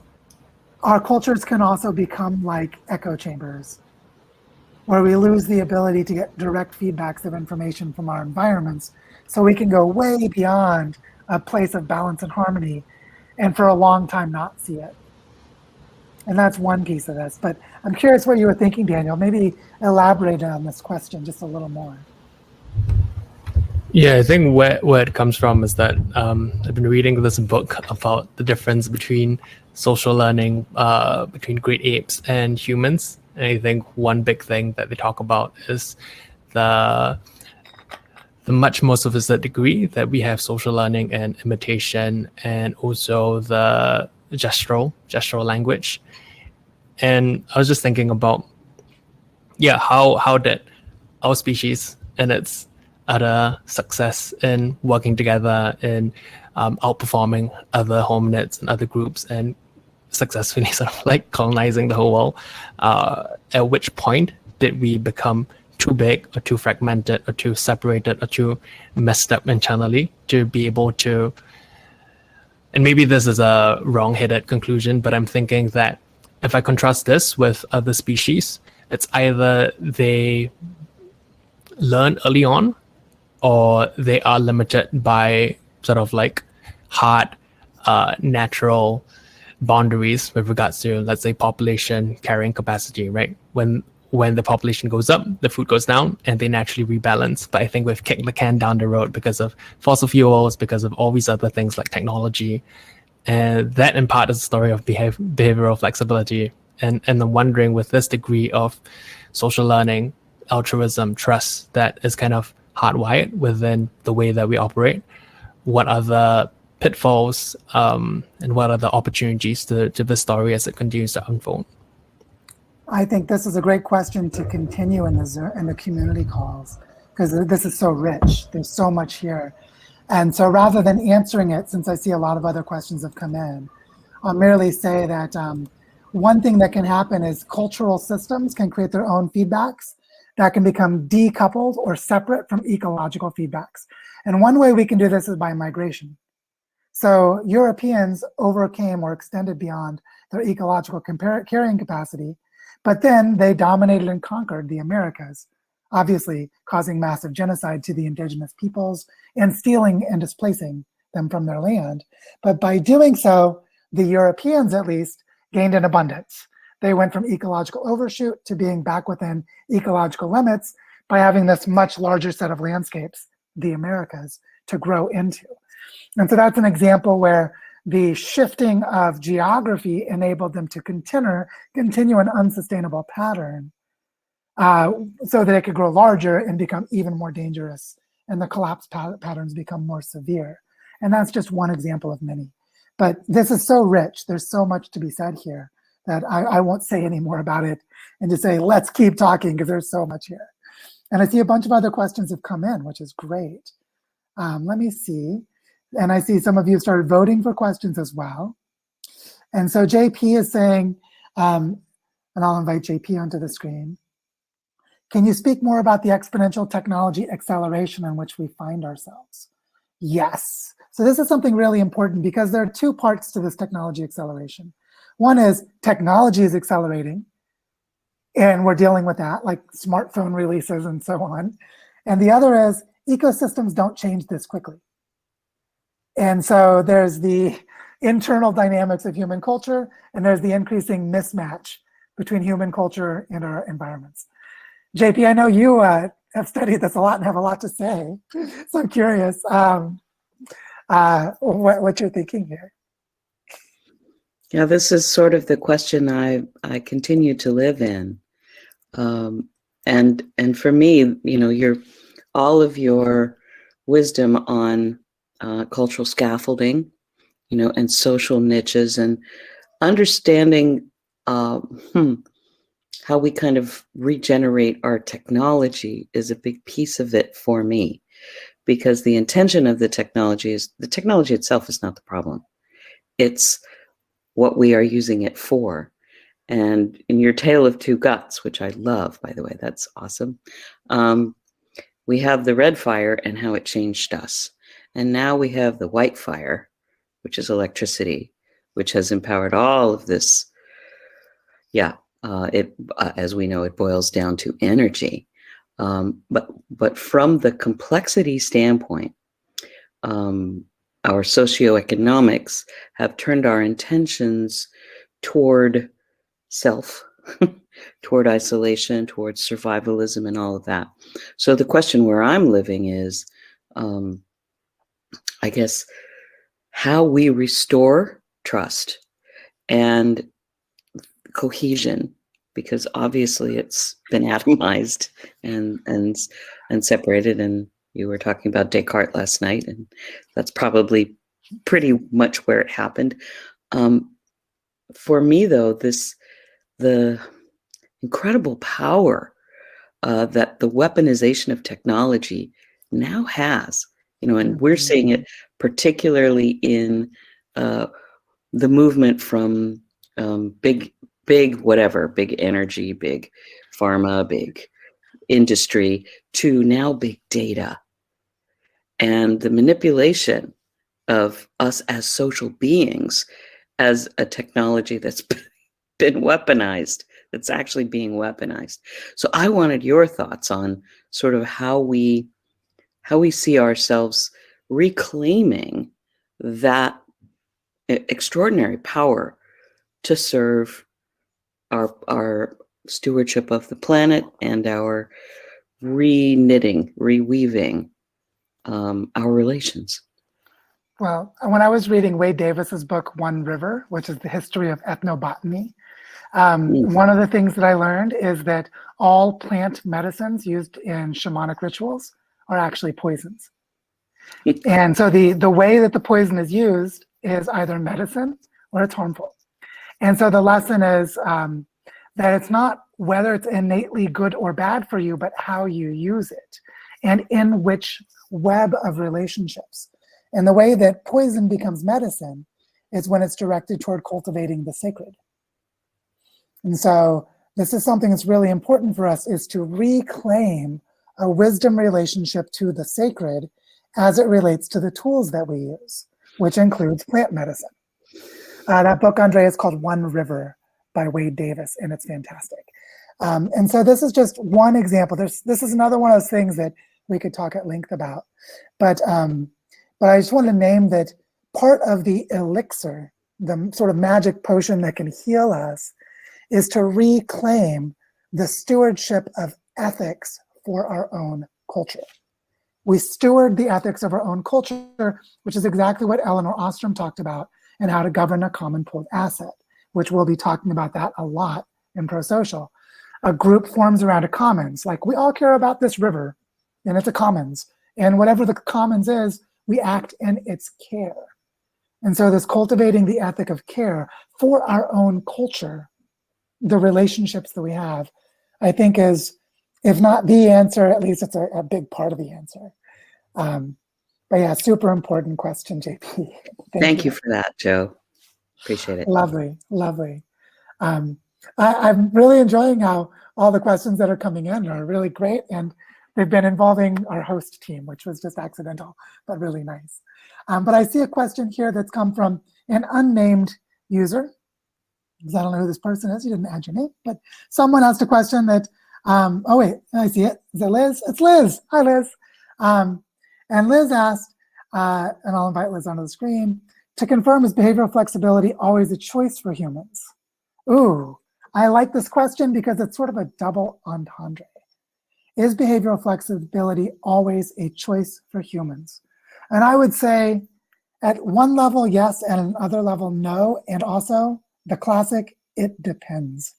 our cultures can also become like echo chambers, where we lose the ability to get direct feedbacks of information from our environments, so we can go way beyond a place of balance and harmony, and for a long time not see it. And that's one piece of this. But I'm curious what you were thinking, Daniel. Maybe elaborate on this question just a little more. Yeah, I think where it comes from is that I've been reading this book about the difference between social learning between great apes and humans. And I think one big thing that they talk about is the much more sophisticated degree that we have social learning and imitation, and also the gestural language. And I was just thinking about, how did our species and its other success in working together in outperforming other hominids and other groups and successfully sort of like colonizing the whole world, at which point did we become too big or too fragmented or too separated or too messed up internally to be able to, and maybe this is a wrong-headed conclusion, but I'm thinking that if I contrast this with other species, it's either they learn early on or they are limited by sort of like hard natural boundaries with regards to, let's say, population carrying capacity, right? When the population goes up, the food goes down, and they naturally rebalance. But I think we've kicked the can down the road because of fossil fuels, because of all these other things like technology. And that in part is a story of behavioral flexibility. And I'm wondering, with this degree of social learning, altruism, trust that is kind of hardwired within the way that we operate, what are the pitfalls and what are the opportunities to the story as it continues to unfold? I think this is a great question to continue in the community calls, because this is so rich. There's so much here. And so rather than answering it, since I see a lot of other questions have come in, I'll merely say that one thing that can happen is cultural systems can create their own feedbacks that can become decoupled or separate from ecological feedbacks. And one way we can do this is by migration. So Europeans overcame or extended beyond their ecological carrying capacity, but then they dominated and conquered the Americas, obviously causing massive genocide to the indigenous peoples and stealing and displacing them from their land. But by doing so, the Europeans at least gained an abundance. They went from ecological overshoot to being back within ecological limits by having this much larger set of landscapes, the Americas, to grow into. And so that's an example where the shifting of geography enabled them to continue an unsustainable pattern so that it could grow larger and become even more dangerous, and the collapse patterns become more severe. And that's just one example of many. But this is so rich, there's so much to be said here that I won't say any more about it and just say, let's keep talking, because there's so much here. And I see a bunch of other questions have come in, which is great. Let me see. And I see some of you started voting for questions as well. And so JP is saying, and I'll invite JP onto the screen. Can you speak more about the exponential technology acceleration in which we find ourselves? Yes. So this is something really important, because there are two parts to this technology acceleration. One is technology is accelerating, and we're dealing with that, like smartphone releases and so on. And the other is ecosystems don't change this quickly. And so there's the internal dynamics of human culture, and there's the increasing mismatch between human culture and our environments. JP, I know you have studied this a lot and have a lot to say. So I'm curious what you're thinking here. Yeah, this is sort of the question I continue to live in. And for me, you know, all of your wisdom on cultural scaffolding, you know, and social niches and understanding how we kind of regenerate our technology is a big piece of it for me, because the intention of the technology itself is not the problem. It's what we are using it for. And in your Tale of Two Guts, which I love, by the way, that's awesome. We have the red fire and how it changed us. And now we have the white fire, which is electricity, which has empowered all of this. Yeah, as we know, it boils down to energy. But from the complexity standpoint, our socioeconomics have turned our intentions toward self, toward isolation, toward survivalism, and all of that. So the question where I'm living is, I guess, how we restore trust and cohesion, because obviously it's been atomized and separated. And you were talking about Descartes last night, and that's probably pretty much where it happened. For me, though, the incredible power that the weaponization of technology now has, you know, and we're seeing it particularly in the movement from big energy, big pharma, big industry, to now big data, and the manipulation of us as social beings as a technology that's been weaponized, that's actually being weaponized. So I wanted your thoughts on sort of how we see ourselves reclaiming that extraordinary power to serve our stewardship of the planet and our reweaving our relations. Well, when I was reading Wade Davis's book, One River, which is the history of ethnobotany, one of the things that I learned is that all plant medicines used in shamanic rituals are actually poisons. And so the way that the poison is used is either medicine or it's harmful. And so the lesson is that it's not whether it's innately good or bad for you, but how you use it and in which web of relationships. And the way that poison becomes medicine is when it's directed toward cultivating the sacred. And so this is something that's really important for us, is to reclaim a wisdom relationship to the sacred as it relates to the tools that we use, which includes plant medicine. That book, Andre, is called One River by Wade Davis, and it's fantastic. And so this is just one example. This is another one of those things that we could talk at length about. But I just want to name that part of the elixir, the sort of magic potion that can heal us, is to reclaim the stewardship of ethics for our own culture. We steward the ethics of our own culture, which is exactly what Eleanor Ostrom talked about, and how to govern a common pooled asset, which we'll be talking about that a lot in Prosocial. A group forms around a commons, like we all care about this river, and it's a commons. And whatever the commons is, we act in its care. And so this cultivating the ethic of care for our own culture, the relationships that we have, I think is, if not the answer, at least it's a big part of the answer. But yeah, super important question, JP. Thank you for that, Joe. Appreciate it. Lovely, lovely. I'm really enjoying how all the questions that are coming in are really great, and they've been involving our host team, which was just accidental, but really nice. But I see a question here that's come from an unnamed user, because I don't know who this person is. You didn't add your name, but someone asked a question that, oh wait, I see it. Is it Liz? It's Liz. Hi, Liz. And Liz asked, and I'll invite Liz onto the screen, to confirm, is behavioral flexibility always a choice for humans? Ooh, I like this question because it's sort of a double entendre. Is behavioral flexibility always a choice for humans? And I would say at one level, yes, and another level, no. And also the classic, it depends.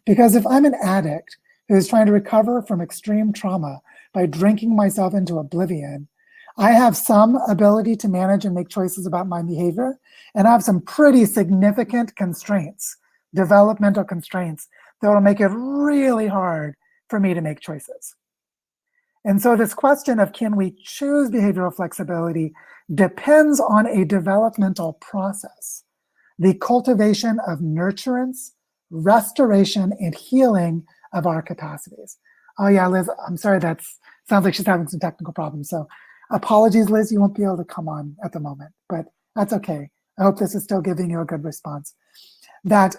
Because if I'm an addict who's trying to recover from extreme trauma by drinking myself into oblivion, I have some ability to manage and make choices about my behavior, and I have some pretty significant constraints, developmental constraints, that will make it really hard for me to make choices. And so this question of can we choose behavioral flexibility depends on a developmental process, the cultivation of nurturance, restoration, and healing of our capacities. Oh yeah, Liz, I'm sorry, sounds like she's having some technical problems. So apologies, Liz, you won't be able to come on at the moment, but that's okay. I hope this is still giving you a good response. That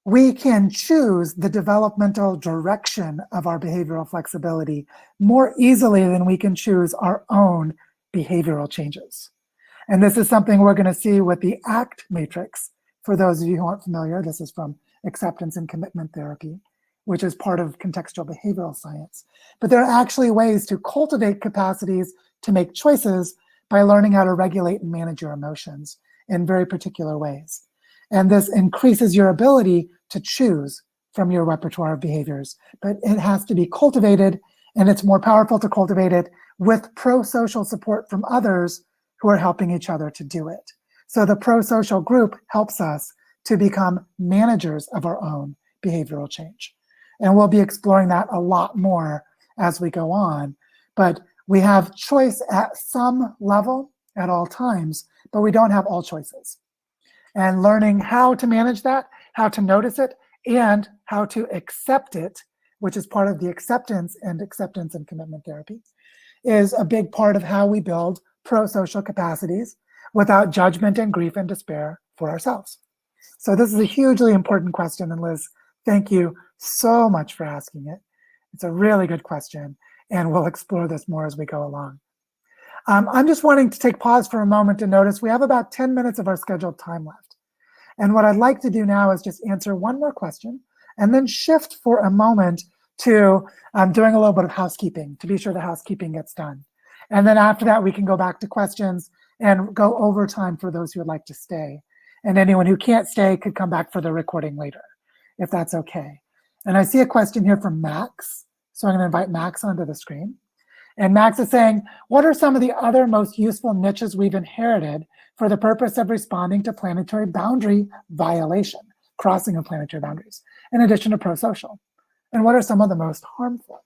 we can choose the developmental direction of our behavioral flexibility more easily than we can choose our own behavioral changes. And this is something we're going to see with the ACT matrix. For those of you who aren't familiar, this is from acceptance and commitment therapy, which is part of contextual behavioral science. But there are actually ways to cultivate capacities to make choices by learning how to regulate and manage your emotions in very particular ways. And this increases your ability to choose from your repertoire of behaviors. But it has to be cultivated, and it's more powerful to cultivate it with pro-social support from others who are helping each other to do it. So the pro-social group helps us to become managers of our own behavioral change. And we'll be exploring that a lot more as we go on. But we have choice at some level at all times, but we don't have all choices. And learning how to manage that, how to notice it, and how to accept it, which is part of the acceptance and commitment therapy, is a big part of how we build pro-social capacities without judgment and grief and despair for ourselves. So this is a hugely important question, and Liz, thank you so much for asking it. It's a really good question, and we'll explore this more as we go along. I'm just wanting to take pause for a moment to notice we have about 10 minutes of our scheduled time left. And what I'd like to do now is just answer one more question and then shift for a moment to doing a little bit of housekeeping to be sure the housekeeping gets done. And then after that, we can go back to questions and go over time for those who would like to stay. And anyone who can't stay could come back for the recording later, if that's okay. And I see a question here from Max. So I'm going to invite Max onto the screen. And Max is saying, what are some of the other most useful niches we've inherited for the purpose of responding to planetary boundary violation, crossing of planetary boundaries, in addition to prosocial? And what are some of the most harmful?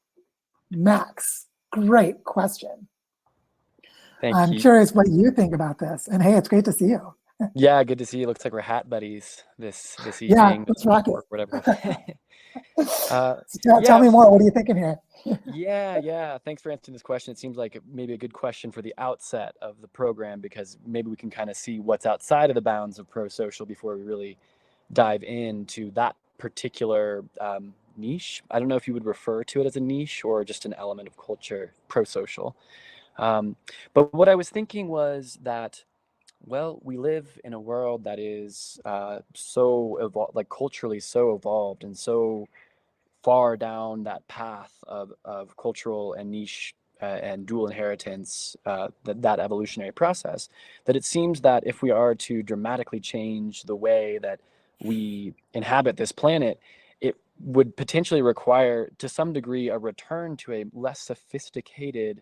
Max, great question. I'm curious what you think about this. And hey, it's great to see you. Yeah, good to see you. Looks like we're hat buddies this evening. Yeah, let's rock it. Whatever. Tell me more. What are you thinking here? Yeah. Thanks for answering this question. It seems like maybe a good question for the outset of the program, because maybe we can kind of see what's outside of the bounds of prosocial before we really dive into that particular niche. I don't know if you would refer to it as a niche or just an element of culture, prosocial. But what I was thinking was that, well, we live in a world that is so evolved, like culturally so evolved and so far down that path of cultural and niche and dual inheritance, that evolutionary process, that it seems that if we are to dramatically change the way that we inhabit this planet, it would potentially require, to some degree, a return to a less sophisticated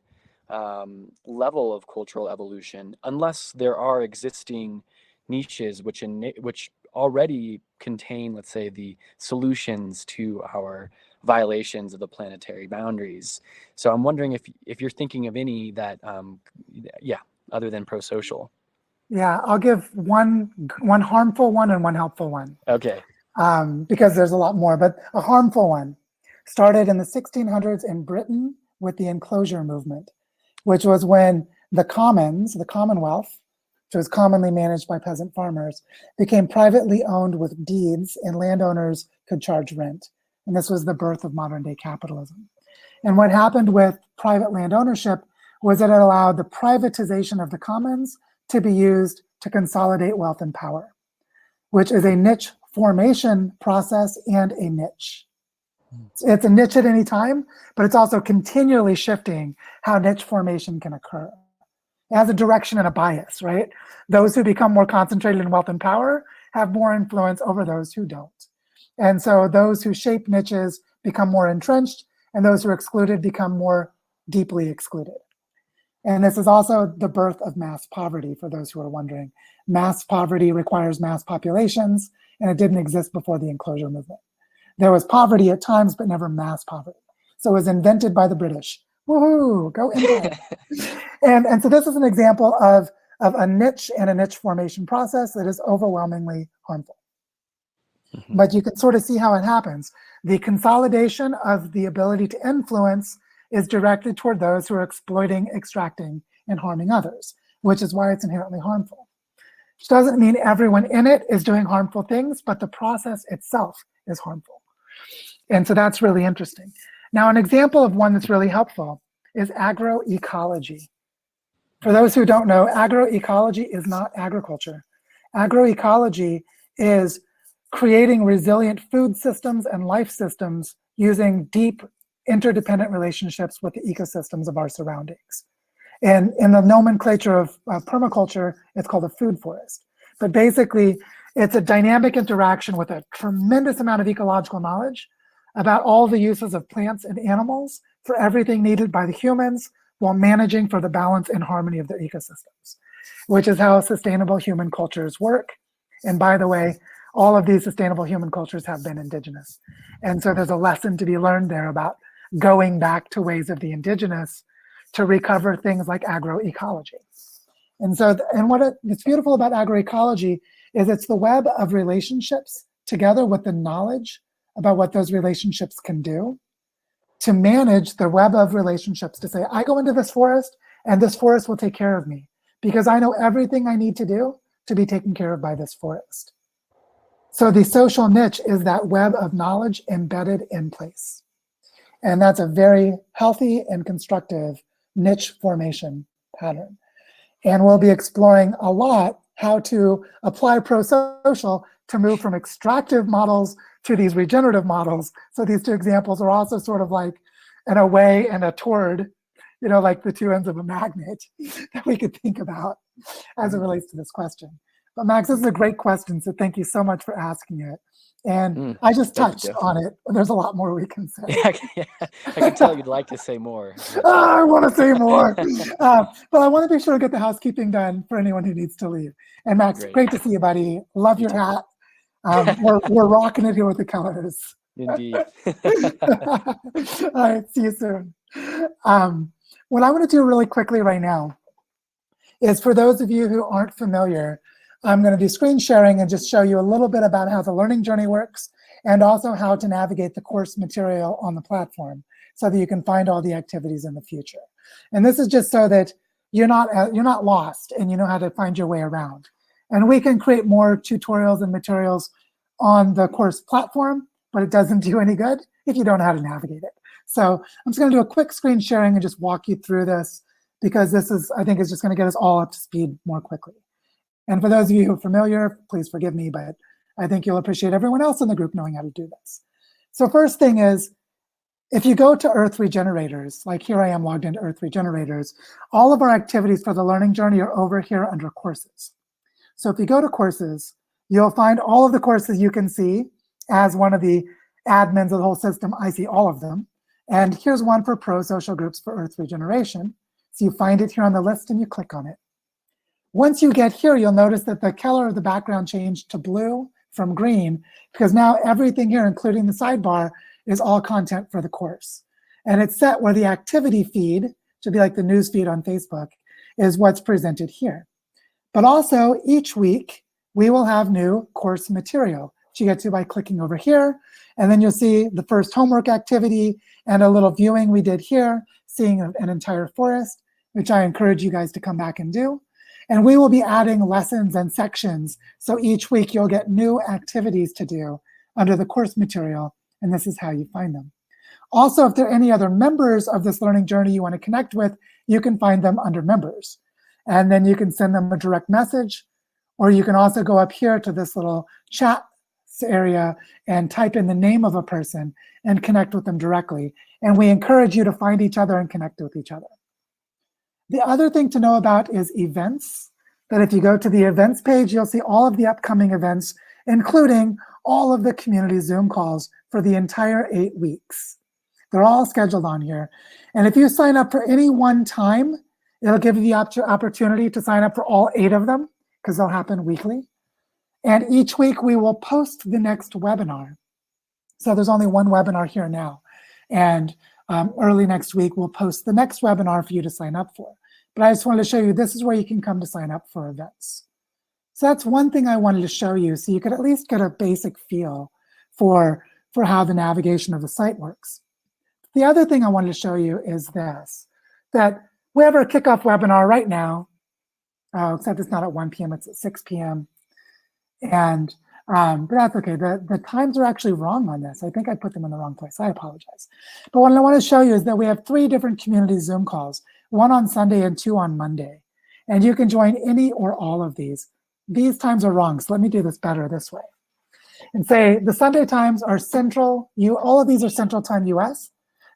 level of cultural evolution, unless there are existing niches which already contain, let's say, the solutions to our violations of the planetary boundaries. So I'm wondering if you're thinking of any that, other than prosocial. Yeah, I'll give one harmful one and one helpful one. Okay. Because there's a lot more, but a harmful one started in the 1600s in Britain with the enclosure movement, which was when the commons, the Commonwealth, which was commonly managed by peasant farmers, became privately owned with deeds, and landowners could charge rent. And this was the birth of modern day capitalism. And what happened with private land ownership was that it allowed the privatization of the commons to be used to consolidate wealth and power, which is a niche formation process and a niche. It's a niche at any time, but it's also continually shifting how niche formation can occur. It has a direction and a bias, right? Those who become more concentrated in wealth and power have more influence over those who don't. And so those who shape niches become more entrenched, and those who are excluded become more deeply excluded. And this is also the birth of mass poverty, for those who are wondering. Mass poverty requires mass populations, and it didn't exist before the enclosure movement. There was poverty at times, but never mass poverty. So it was invented by the British. Woohoo, go Empire. and so this is an example of a niche and a niche formation process that is overwhelmingly harmful. But you can sort of see how it happens. The consolidation of the ability to influence is directed toward those who are exploiting, extracting, and harming others, which is why it's inherently harmful. Which doesn't mean everyone in it is doing harmful things, but the process itself is harmful. And so that's really interesting. Now, an example of one that's really helpful is agroecology. For those who don't know, agroecology is not agriculture. Agroecology is creating resilient food systems and life systems using deep interdependent relationships with the ecosystems of our surroundings. And in the nomenclature of permaculture, it's called a food forest. But basically, it's a dynamic interaction with a tremendous amount of ecological knowledge about all the uses of plants and animals for everything needed by the humans while managing for the balance and harmony of their ecosystems, which is how sustainable human cultures work. And by the way, all of these sustainable human cultures have been indigenous. And so there's a lesson to be learned there about going back to ways of the indigenous to recover things like agroecology. And so, what's beautiful about agroecology is it's the web of relationships together with the knowledge about what those relationships can do to manage the web of relationships to say, I go into this forest and this forest will take care of me because I know everything I need to do to be taken care of by this forest. So the social niche is that web of knowledge embedded in place. And that's a very healthy and constructive niche formation pattern. And we'll be exploring a lot how to apply prosocial to move from extractive models to these regenerative models. So these two examples are also sort of like an away and a toward, you know, like the two ends of a magnet that we could think about as it relates to this question. But Max, this is a great question, so thank you so much for asking it. And I just touched on it. There's a lot more we can say. Yeah, I can tell you'd like to say more. I want to say more. But I want to be sure to get the housekeeping done for anyone who needs to leave. And Max, great to see you, buddy. Love your hat. We're rocking it here with the colors. Indeed. All right, see you soon. What I want to do really quickly right now is for those of you who aren't familiar, I'm going to do screen sharing and just show you a little bit about how the learning journey works and also how to navigate the course material on the platform so that you can find all the activities in the future. And this is just so that you're not lost and you know how to find your way around. And we can create more tutorials and materials on the course platform, but it doesn't do any good if you don't know how to navigate it. So I'm just going to do a quick screen sharing and just walk you through this because this is, I think, is just going to get us all up to speed more quickly. And for those of you who are familiar, please forgive me, but I think you'll appreciate everyone else in the group knowing how to do this. So first thing is, if you go to Earth Regenerators, like here I am logged into Earth Regenerators, all of our activities for the learning journey are over here under courses. So if you go to courses, you'll find all of the courses you can see. As one of the admins of the whole system, I see all of them. And here's one for Prosocial Groups for Earth Regeneration. So you find it here on the list and you click on it. Once you get here, you'll notice that the color of the background changed to blue from green because now everything here, including the sidebar, is all content for the course. And it's set where the activity feed, should be like the news feed on Facebook, is what's presented here. But also each week, we will have new course material, which you get to by clicking over here. And then you'll see the first homework activity and a little viewing we did here, seeing an entire forest, which I encourage you guys to come back and do. And we will be adding lessons and sections. So each week you'll get new activities to do under the course material. And this is how you find them. Also, if there are any other members of this learning journey you want to connect with, you can find them under members. And then you can send them a direct message, or you can also go up here to this little chat area and type in the name of a person and connect with them directly. And we encourage you to find each other and connect with each other. The other thing to know about is events, that if you go to the events page, you'll see all of the upcoming events, including all of the community Zoom calls for the entire 8 weeks. They're all scheduled on here. And if you sign up for any one time, it'll give you the opportunity to sign up for all 8 of them, because they'll happen weekly. And each week we will post the next webinar. So there's only one webinar here now. And early next week, we'll post the next webinar for you to sign up for. But I just wanted to show you, this is where you can come to sign up for events. So that's one thing I wanted to show you, so you could at least get a basic feel for how the navigation of the site works. The other thing I wanted to show you is this, that we have our kickoff webinar right now, except it's not at 1 p.m., it's at 6 p.m. And but that's okay. The times are actually wrong on this. I think I put them in the wrong place. I apologize. But what I want to show you is that we have 3 different community Zoom calls, 1 on Sunday and 2 on Monday. And you can join any or all of these. These times are wrong, so let me do this better this way. And say the Sunday times are Central, all of these are Central Time US.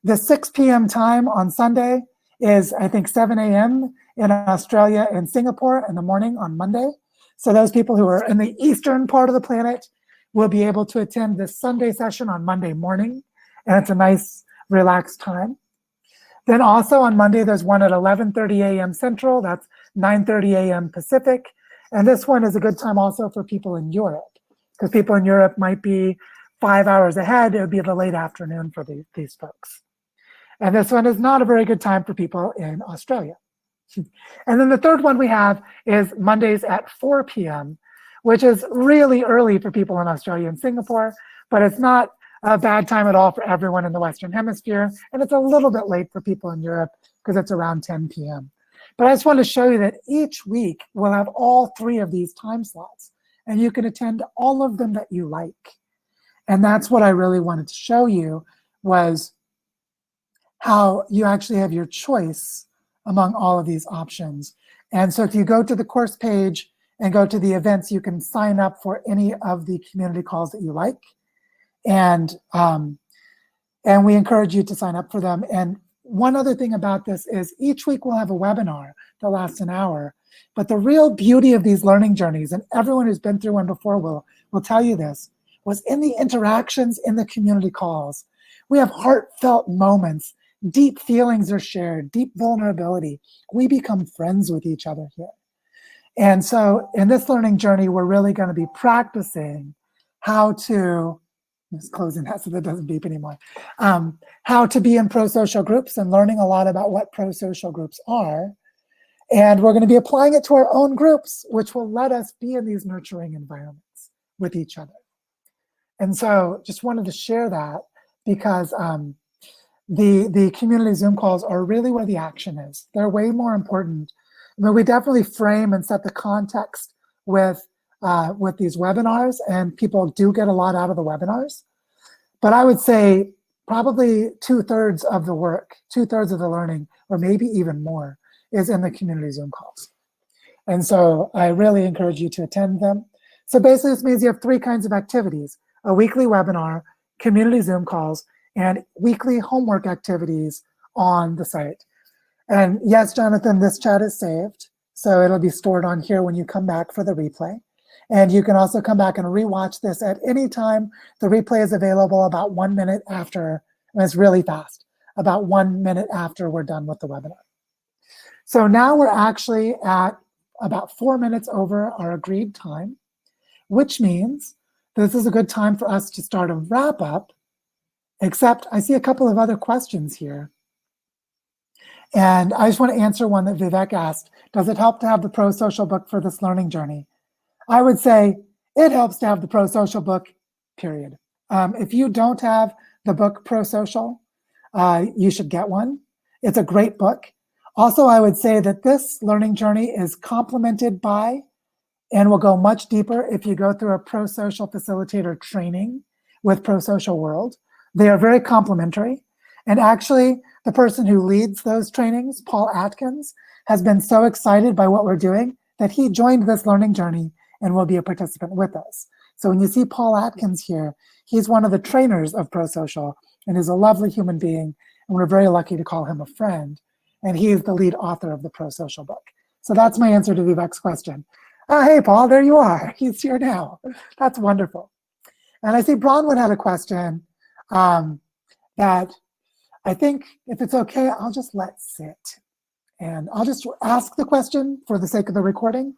The 6 p.m. time on Sunday is, I think, 7 a.m. in Australia and Singapore in the morning on Monday. So those people who are in the eastern part of the planet will be able to attend this Sunday session on Monday morning. And it's a nice, relaxed time. Then also on Monday, there's one at 11:30 a.m. Central. That's 9:30 a.m. Pacific. And this one is a good time also for people in Europe, because people in Europe might be 5 hours ahead. It would be the late afternoon for these folks. And this one is not a very good time for people in Australia. And then the third one we have is Mondays at 4 p.m., which is really early for people in Australia and Singapore, but it's not a bad time at all for everyone in the Western Hemisphere. And it's a little bit late for people in Europe because it's around 10 p.m. But I just want to show you that each week we'll have all 3 of these time slots, and you can attend all of them that you like. And that's what I really wanted to show you, was how you actually have your choice among all of these options. And so if you go to the course page and go to the events, you can sign up for any of the community calls that you like. And we encourage you to sign up for them. And one other thing about this is each week we'll have a webinar that lasts an hour. But the real beauty of these learning journeys, and everyone who's been through one before will tell you this, was in the interactions in the community calls. We have heartfelt moments. Deep feelings are shared, deep vulnerability. We become friends with each other here. And so in this learning journey, we're really going to be practicing how to, just closing that so that doesn't beep anymore, how to be in prosocial groups and learning a lot about what prosocial groups are. And we're going to be applying it to our own groups, which will let us be in these nurturing environments with each other. And so just wanted to share that, because the community Zoom calls are really where the action is. They're way more important. I mean, we definitely frame and set the context with these webinars, and people do get a lot out of the webinars. But I would say probably 2/3 of the work, 2/3 of the learning, or maybe even more, is in the community Zoom calls. And so I really encourage you to attend them. So basically this means you have 3 kinds of activities: a weekly webinar, community Zoom calls, and weekly homework activities on the site. And yes, Jonathan, this chat is saved, so it'll be stored on here when you come back for the replay. And you can also come back and rewatch this at any time. The replay is available about 1 minute after, and it's really fast, about 1 minute after we're done with the webinar. So now we're actually at about 4 minutes over our agreed time, which means this is a good time for us to start a wrap up. Except I see a couple of other questions here. And I just want to answer one that Vivek asked. Does it help to have the Prosocial book for this learning journey? I would say it helps to have the Prosocial book, period. If you don't have the book Prosocial, you should get one. It's a great book. Also, I would say that this learning journey is complemented by, and will go much deeper if you go through a Prosocial facilitator training with Prosocial World. They are very complementary. And actually, the person who leads those trainings, Paul Atkins, has been so excited by what we're doing that he joined this learning journey and will be a participant with us. So when you see Paul Atkins here, he's one of the trainers of Prosocial, and is a lovely human being, and we're very lucky to call him a friend. And he is the lead author of the Prosocial book. So that's my answer to Vivek's question. Hey, Paul, there you are. He's here now. That's wonderful. And I see Bronwyn had a question that I think, if it's okay, I'll just let sit. And I'll just ask the question for the sake of the recording,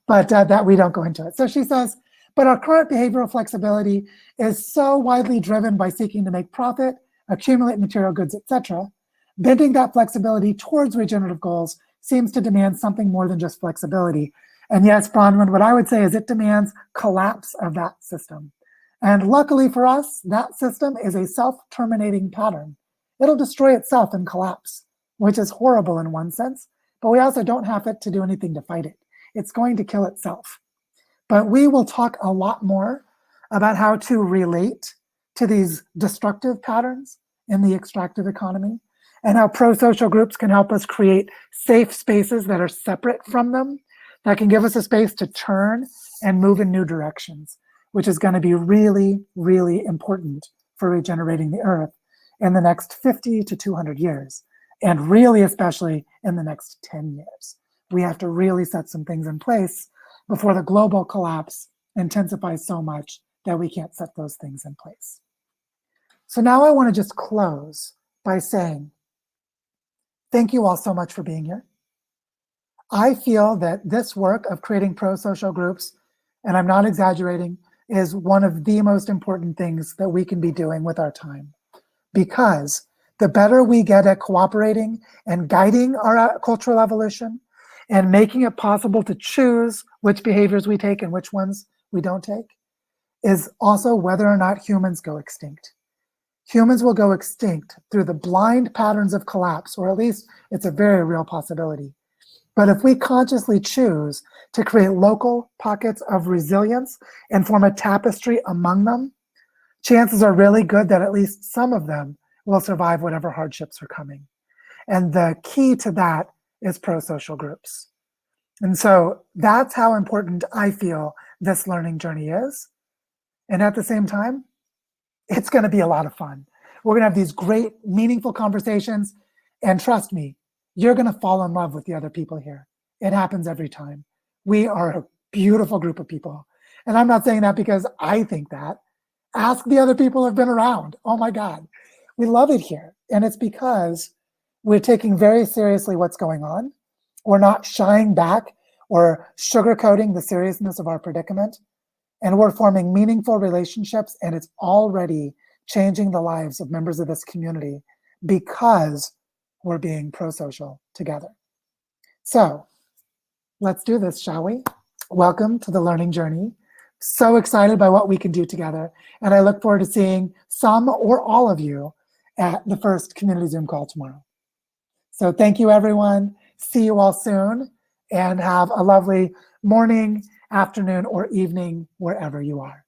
but that we don't go into it. So she says, but our current behavioral flexibility is so widely driven by seeking to make profit, accumulate material goods, etc. Bending that flexibility towards regenerative goals seems to demand something more than just flexibility. And yes, Bronwyn, what I would say is it demands collapse of that system. And luckily for us, that system is a self-terminating pattern. It'll destroy itself and collapse, which is horrible in one sense, but we also don't have it to do anything to fight it. It's going to kill itself. But we will talk a lot more about how to relate to these destructive patterns in the extractive economy, and how pro-social groups can help us create safe spaces that are separate from them, that can give us a space to turn and move in new directions, which is going to be really, really important for regenerating the earth in the next 50 to 200 years, and really especially in the next 10 years. We have to really set some things in place before the global collapse intensifies so much that we can't set those things in place. So now I want to just close by saying, thank you all so much for being here. I feel that this work of creating pro-social groups, and I'm not exaggerating, is one of the most important things that we can be doing with our time. Because the better we get at cooperating and guiding our cultural evolution and making it possible to choose which behaviors we take and which ones we don't take, is also whether or not humans go extinct. Humans will go extinct through the blind patterns of collapse, or at least it's a very real possibility. But if we consciously choose to create local pockets of resilience and form a tapestry among them, chances are really good that at least some of them will survive whatever hardships are coming. And the key to that is pro-social groups. And so that's how important I feel this learning journey is. And at the same time, it's going to be a lot of fun. We're going to have these great, meaningful conversations. And trust me, you're going to fall in love with the other people here. It happens every time. We are a beautiful group of people. And I'm not saying that because I think that. Ask the other people who have been around. Oh my God, we love it here. And it's because we're taking very seriously what's going on. We're not shying back or sugarcoating the seriousness of our predicament. And we're forming meaningful relationships, and it's already changing the lives of members of this community because we're being pro-social together. So let's do this, shall we? Welcome to the learning journey. So excited by what we can do together. And I look forward to seeing some or all of you at the first community Zoom call tomorrow. So thank you, everyone. See you all soon, and have a lovely morning, afternoon, or evening, wherever you are.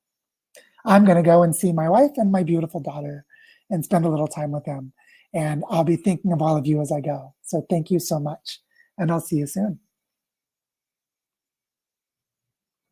I'm going to go and see my wife and my beautiful daughter and spend a little time with them. And I'll be thinking of all of you as I go. So thank you so much, and I'll see you soon.